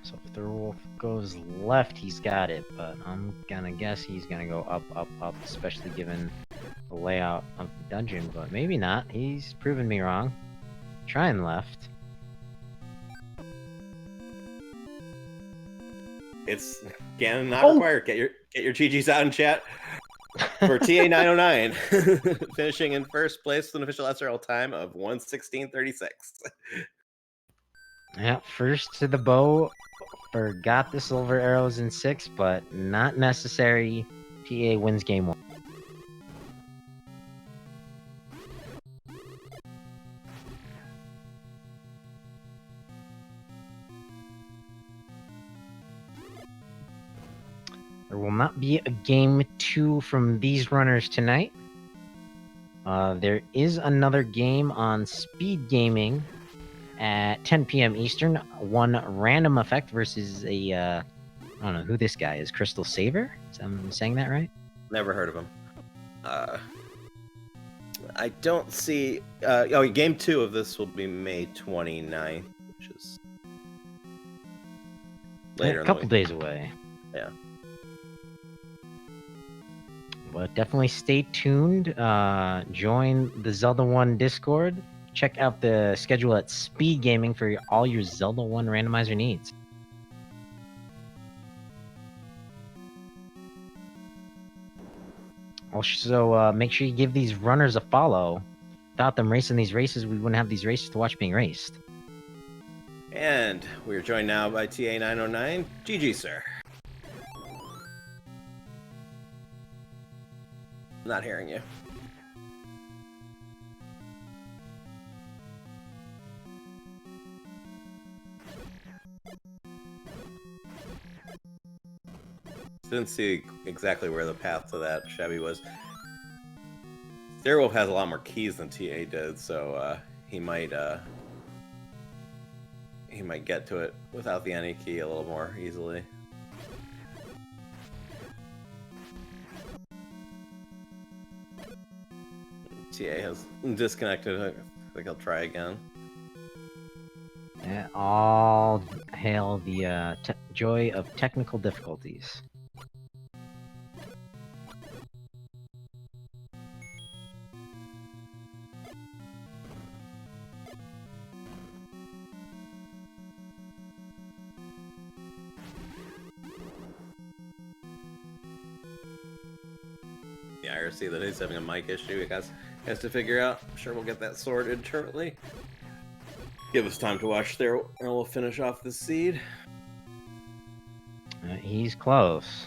So if Thirwolf goes left, he's got it, but I'm gonna guess he's gonna go up, up, up, especially given the layout of the dungeon, but maybe not. He's proven me wrong. Trying left. It's Ganon not required. Get your GGs out in chat for TA909, finishing in first place with an official SRL time of 1:16:36. Yeah, first to the bow. Forgot the silver arrows in 6, but not necessary. TA wins game 1. There will not be a game 2 from these runners tonight. There is another game on Speed Gaming at 10 p.m. Eastern. One random effect versus a, I don't know who this guy is, Crystal Saver? I'm saying that right? Never heard of him. I don't see... game 2 of this will be May 29th, which is later a couple days away. Yeah. But definitely stay tuned. Join the Zelda 1 Discord. Check out the schedule at Speed Gaming for all your Zelda 1 randomizer needs. Also, make sure you give these runners a follow. Without them racing these races, we wouldn't have these races to watch being raced. And we're joined now by TA909. GG, sir. Not hearing you. Didn't see exactly where the path to that Chevy was. Thirwolf has a lot more keys than TA did, so he might get to it without the any key a little more easily. TA has disconnected. I think I'll try again. Yeah, all hail the joy of technical difficulties. Yeah, I see that he's having a mic issue. He has to figure out. I'm sure we'll get that sorted shortly. Give us time to watch there, and we'll finish off the seed. He's close.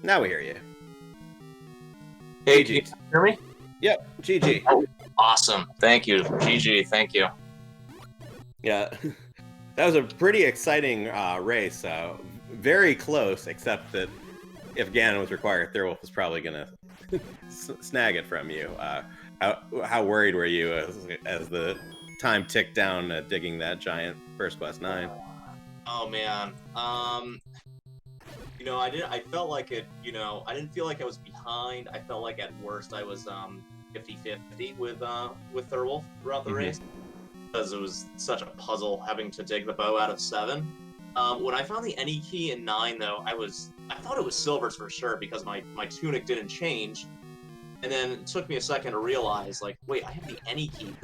Now we hear you. Hey, GG. hear me? Yep, GG. Awesome. Thank you. GG. Thank you. Yeah, that was a pretty exciting race. Very close, except that if Ganon was required, Thirwolf was probably gonna snag it from you. How worried were you as the time ticked down digging that giant first quest 9? Oh man. I felt like it. I didn't feel like I was behind. I felt like at worst I was 50-50 with Thirwolf throughout the race, because it was such a puzzle having to dig the bow out of 7. When I found the any key in 9, though, I thought it was silvers for sure, because my tunic didn't change, and then it took me a second to realize, like, wait, I have the any key.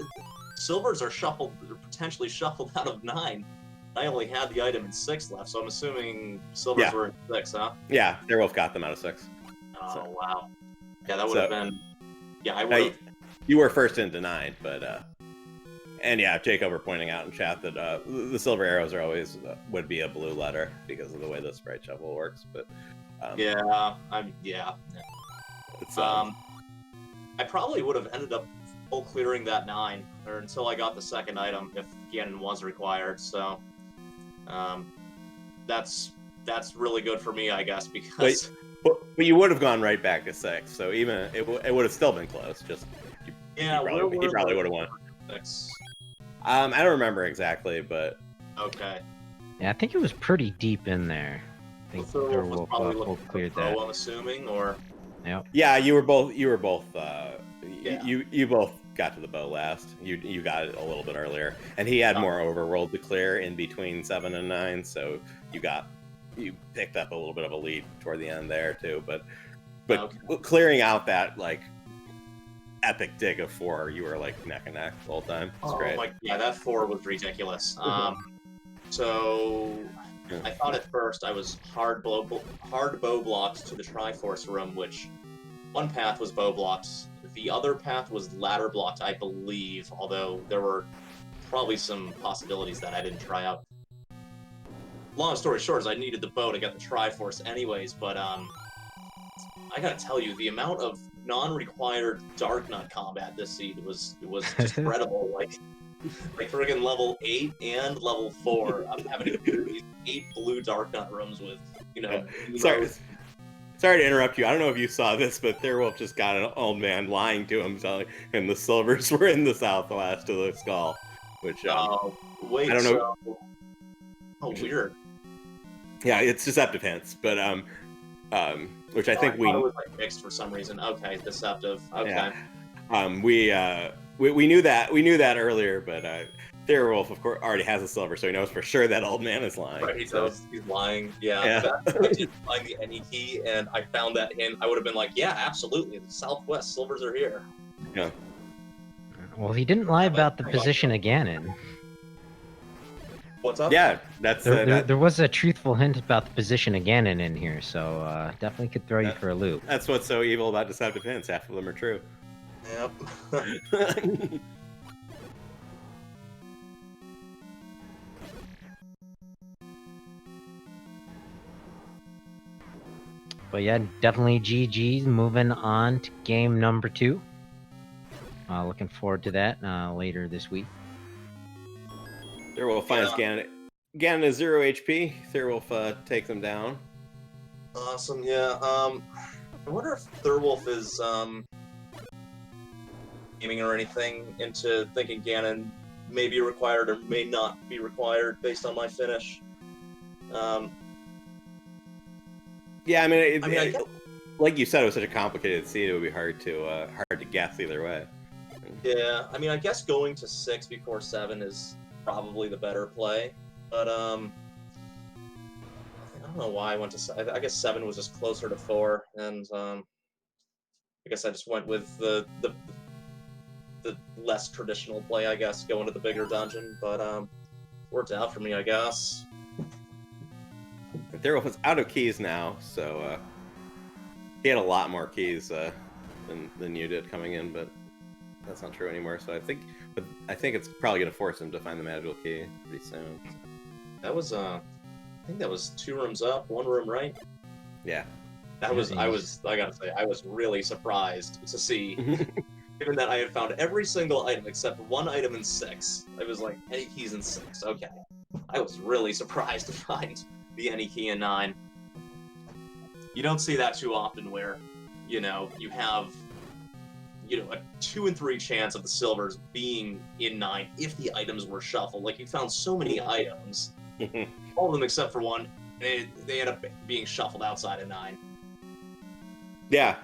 Silvers are potentially shuffled out of 9. I only had the item in 6 left, so I'm assuming silvers were in 6, huh? Yeah, Thirwolf got them out of 6. Oh, wow. Yeah, that would have been... Yeah, I would have... You were first into 9, but... And yeah, Jacob were pointing out in chat that the silver arrows are always would be a blue letter because of the way the sprite shuffle works. But it's, I probably would have ended up full clearing that 9 or until I got the second item if Ganon was required. So that's really good for me, I guess, because. But you would have gone right back to 6, so even it would have still been close. Just he probably would have won. 6. I don't remember exactly, but okay. Yeah, I think it was pretty deep in there. I think Thirwolf was probably looking cleared for the bow, I'm assuming, or. Yep. Yeah, you were both. You both got to the bow last. You got it a little bit earlier, and he had more overworld to clear in between 7 and 9, so you picked up a little bit of a lead toward the end there too. But clearing out that epic dig of 4, you were like neck and neck the whole time. It's great. That 4 was ridiculous. So I thought at first I was hard bow blocked to the Triforce room, which one path was bow blocked, the other path was ladder blocked, I believe, although there were probably some possibilities that I didn't try out. Long story short is I needed the bow to get the Triforce anyways, but I gotta tell you, the amount of non-required Dark Nut combat this seed was just incredible. like friggin' level 8 and level 4, I'm having to do these 8 blue Dark Nut rooms with, Sorry to interrupt you. I don't know if you saw this, but Thirwolf just got an old man lying to him, telling him the silvers were in the southwest of the skull. Which I don't know. Weird. Yeah, it's deceptive hints, but which I think it was like mixed for some reason. Okay, deceptive. Okay. Yeah. We knew that earlier, but Thirwolf, of course, already has a silver, so he knows for sure that old man is lying. Right, he knows he's lying. Yeah. If I didn't find the any key and I found that hint, I would have been like, yeah, absolutely, the southwest silvers are here. Yeah. Well, he didn't lie about the position of Ganon. What's up? Yeah, that's there was a truthful hint about the position of Ganon in here, so definitely could throw you for a loop. That's what's so evil about deceptive hints. Half of them are true. Yep. But yeah, definitely GG's. Moving on to game number 2. Looking forward to that later this week. Thirwolf finds Ganon. Ganon is 0 HP. Thirwolf takes him down. Awesome, yeah. I wonder if Thirwolf is aiming or anything into thinking Ganon may be required or may not be required based on my finish. Yeah, I mean, like you said, it was such a complicated seed. It would be hard to guess either way. Yeah, I mean, I guess going to 6 before 7 is probably the better play, but I don't know why I went to 7. I guess 7 was just closer to 4, and I guess I just went with the less traditional play. I guess going to the bigger dungeon, but worked out for me, I guess. Thirwolf is out of keys now, so he had a lot more keys than you did coming in, but that's not true anymore. So I think it's probably going to force him to find the magical key pretty soon. That was I think that was 2 rooms up, 1 room right. Yeah. That was I gotta say I was really surprised to see Given that I had found every single item except one item in 6. I was like, any keys in 6, okay. I was really surprised to find the any key in 9. You don't see that too often where, you know, you have, you know, a 2 in 3 chance of the silvers being in 9 if the items were shuffled. Like, you found so many items, all of them except for one, and they end up being shuffled outside of 9. Yeah,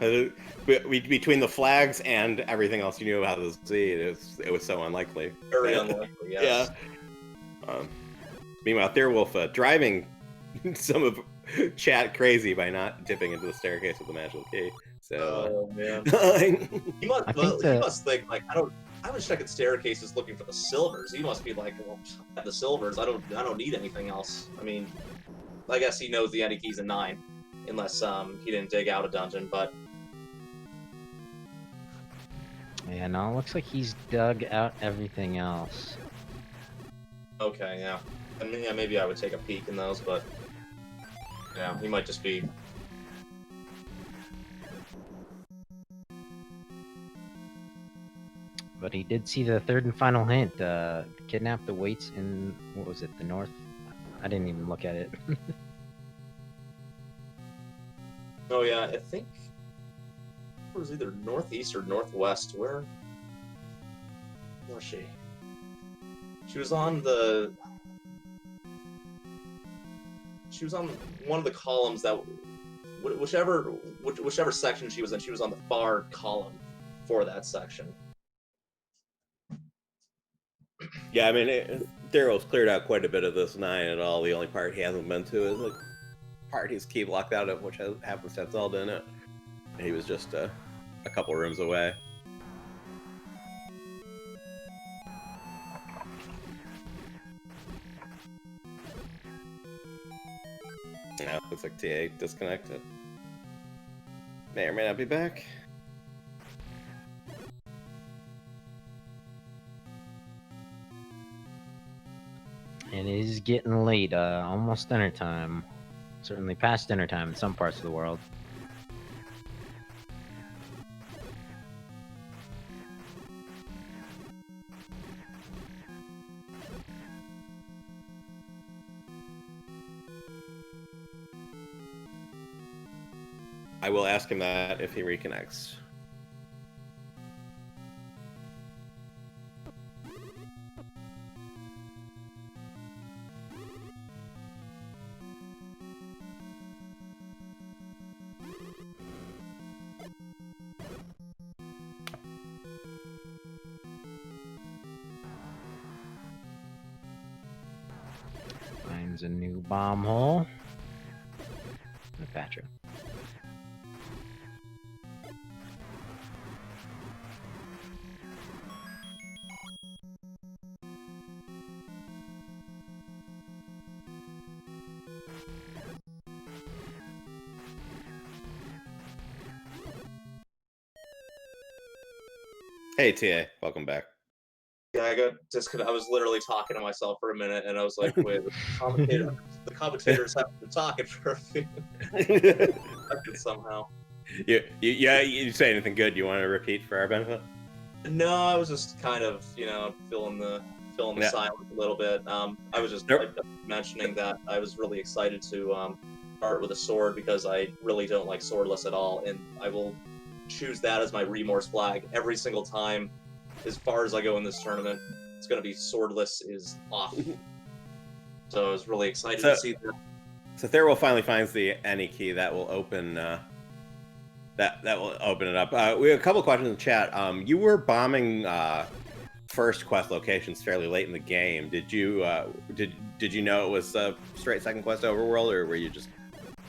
between the flags and everything else you knew how to see, it was so unlikely. Very unlikely, yes. Yeah. Meanwhile, Thirwolf driving some of chat crazy by not dipping into the staircase with the magical key. So, oh man, he must think like I was checking staircases looking for the silvers. He must be like, well, I have the silvers. I don't need anything else. I mean, I guess he knows the any keys in 9, unless he didn't dig out a dungeon. But Yeah, no, it looks like he's dug out everything else. okay, yeah. I mean, yeah, maybe I would take a peek in those, but yeah, he might just be. But he did see the third and final hint. Kidnap the waits in, what was it, the north? I didn't even look at it. Oh yeah, I think it was either northeast or northwest. Where was she? She was on the. She was on one of the columns that, whichever section she was in, she was on the far column for that section. yeah, I mean, Daryl's cleared out quite a bit of this 9 at all. The only part he hasn't been to is the part he's key locked out of, which happens to have Zelda in it. He was just a couple rooms away. Yeah, looks like TA disconnected. May or may not be back. It is getting late, almost dinner time. Certainly past dinner time in some parts of the world. I will ask him that if he reconnects. Finds a new bomb hole. And a Patra. Hey TA, welcome back. Yeah, I got disconnected. I was literally talking to myself for a minute, and I was like, "Wait, the commentators have been talking for a few seconds somehow." You say anything good you want to repeat for our benefit? No, I was just kind of, you know, filling the Yeah. silence a little bit. I was just mentioning that I was really excited to start with a sword because I really don't like swordless at all, and I will choose that as my remorse flag every single time. As far as I go in this tournament, it's going to be swordless is off. So I was really excited to see that. So Thirwolf finally finds the any key that will open that will open it up. We have a couple questions in the chat. You were bombing first quest locations fairly late in the game. Did you did you know it was straight second quest overworld, or were you just?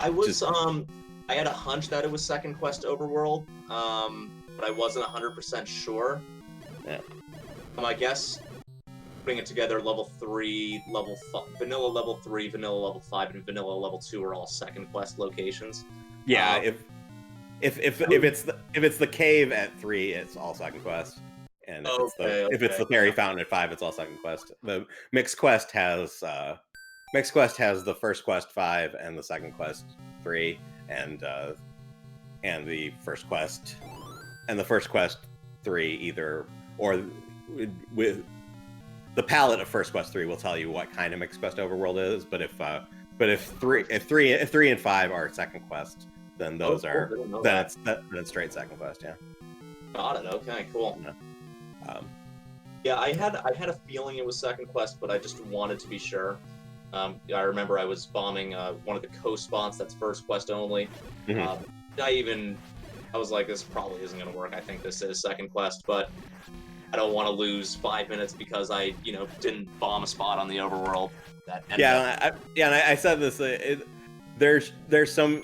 I was I had a hunch that it was second quest overworld, but I wasn't 100% sure. Yeah. I guess putting it together, level 3, vanilla level 3, vanilla level 5, and vanilla level 2 are all second quest locations. Yeah, if it's the cave at 3, it's all second quest, and if it's the fairy fountain at 5, it's all second quest. The mixed quest has the first quest 5 and the second quest 3, and the first quest 3 either, or with the palette of First Quest 3 will tell you what kind of mixed quest overworld is. But if 3 and 5 are second quest, then those are that's straight second quest. Yeah. Got it. Okay. Cool. Yeah. I had a feeling it was second quest, but I just wanted to be sure. I remember I was bombing one of the coast spots that's first quest only. I was like, this probably isn't going to work. I think this is second quest, but I don't want to lose 5 minutes because I, didn't bomb a spot on the overworld. I said this. There's some.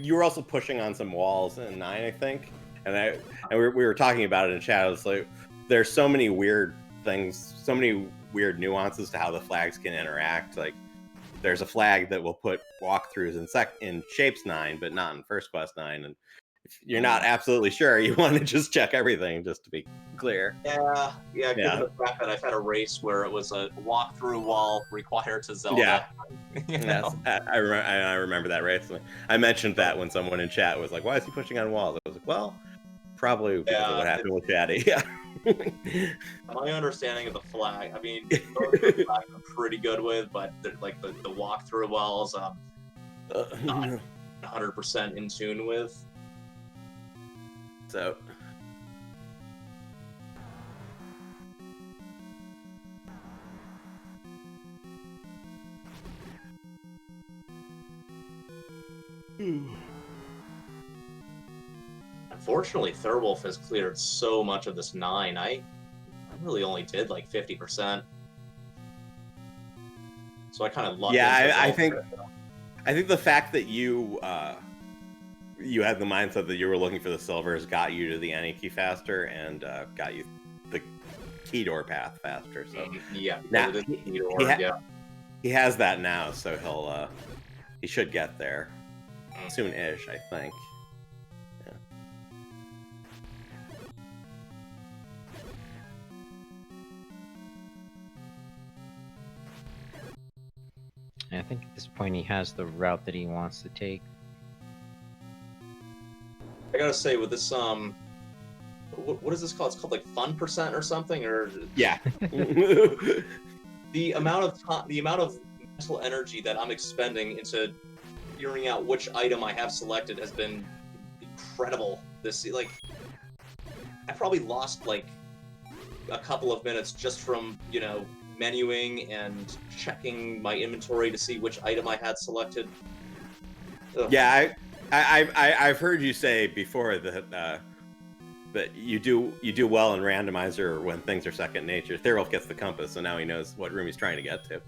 You were also pushing on some walls in 9, I think, and we were talking about it in chat. It's like there's so many weird things, so many weird nuances to how the flags can interact. Like there's a flag that will put walkthroughs in Shapes 9, but not in First Quest 9, and if you're not absolutely sure, you want to just check everything just to be clear. Yeah. Given the fact that I've had a race where it was a walkthrough wall required to Zelda. Yeah. I remember that race. I mentioned that when someone in chat was like, "Why is he pushing on walls?" I was like, "Well, probably because of what happened with Chatty." Yeah. My understanding of the flag, I mean, the flag I'm pretty good with, but like the walkthrough walls, not 100% in tune with. So. Unfortunately, Thirwolf has cleared so much of this 9. I really only did like 50%. So I kind of lucked. Yeah, I think the fact that you had the mindset that you were looking for the silvers got you to the any key faster and got you the key door path faster. So now he has that now, so he should get there soon-ish, I think. I think at this point he has the route that he wants to take. I gotta say, with this, what is this called? It's called like fun percent or something, or yeah. the amount of mental energy that I'm expending into figuring out which item I have selected has been incredible. I probably lost like a couple of minutes just from menuing and checking my inventory to see which item I had selected. Ugh. Yeah, I've heard you say before that you do well in randomizer when things are second nature. Thirwolf gets the compass, so now he knows what room he's trying to get to.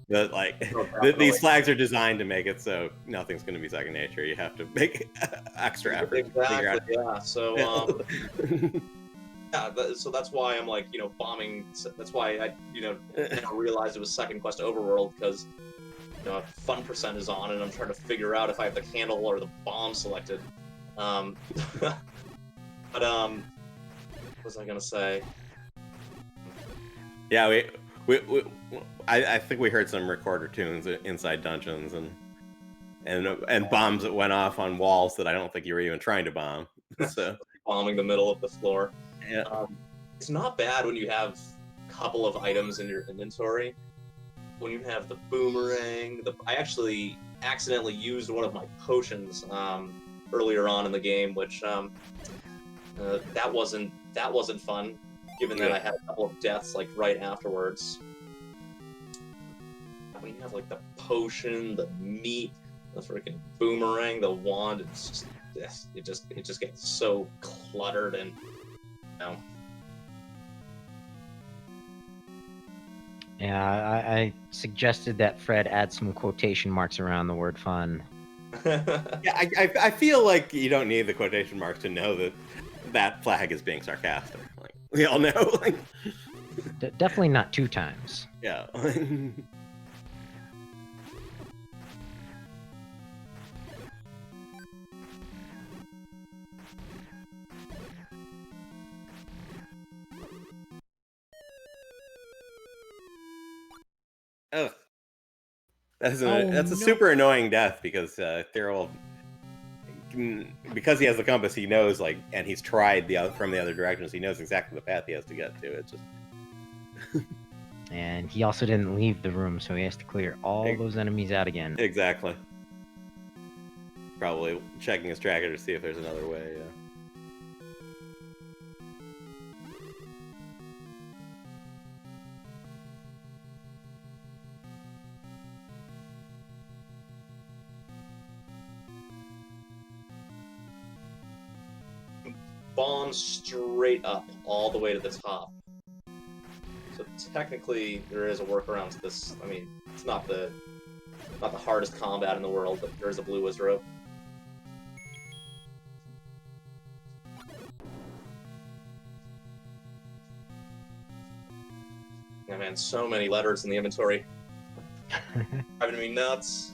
But these flags are designed to make it so nothing's going to be second nature. You have to make extra effort. Exactly. Yeah. So. So that's why I'm like, bombing. That's why I, never realized it was second quest overworld, because fun percent is on, and I'm trying to figure out if I have the candle or the bomb selected. But what was I gonna say? Yeah, I think we heard some recorder tunes inside dungeons and bombs that went off on walls that I don't think you were even trying to bomb. So bombing the middle of the floor. Yeah. It's not bad when you have a couple of items in your inventory. When you have the boomerang, I actually accidentally used one of my potions earlier on in the game, which that wasn't fun, given that I had a couple of deaths like right afterwards. When you have like the potion, the meat, the freaking boomerang, the wand, it just gets so cluttered and. Yeah, I suggested that Fred add some quotation marks around the word fun. Yeah, I feel like you don't need the quotation marks to know that flag is being sarcastic. Like, we all know. Definitely not 2 times. Yeah. Ugh. That's a super annoying death because Thirwolf because he has the compass, he knows like, and he's tried from the other directions. He knows exactly the path he has to get to. It's just. And he also didn't leave the room, so he has to clear all those enemies out again. Exactly. Probably checking his tracker to see if there's another way. Yeah. Bomb straight up all the way to the top. So technically, there is a workaround to this. I mean, it's not the hardest combat in the world, but there is a blue wizard rope. Yeah, man, so many letters in the inventory. Driving me nuts.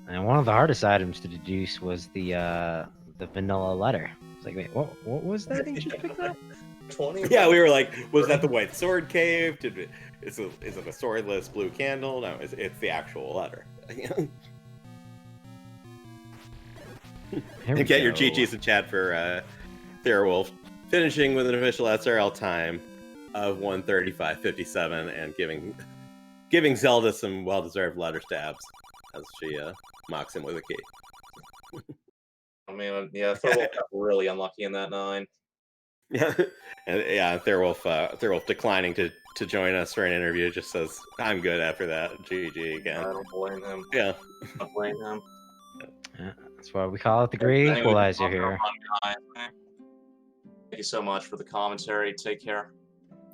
And one of the hardest items to deduce was the vanilla letter. It's like, wait, what was that he just picked up? 20? Yeah, we were like, was that the white sword cave? Is it a swordless blue candle? No, it's the actual letter. And get your GGs in chat for Thirwolf finishing with an official SRL time of 1:35:57 and giving Zelda some well-deserved letter stabs as she mocks him with a key. I mean, yeah, Thirwolf got really unlucky in that 9. Yeah, and yeah, Thirwolf declining to join us for an interview just says, "I'm good after that." GG again. I don't blame him. Yeah, I don't blame him. Yeah, that's why we call it the great equalizer here. Thank you so much for the commentary. Take care.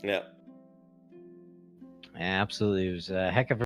yeah. Yeah, absolutely. It was a heck of a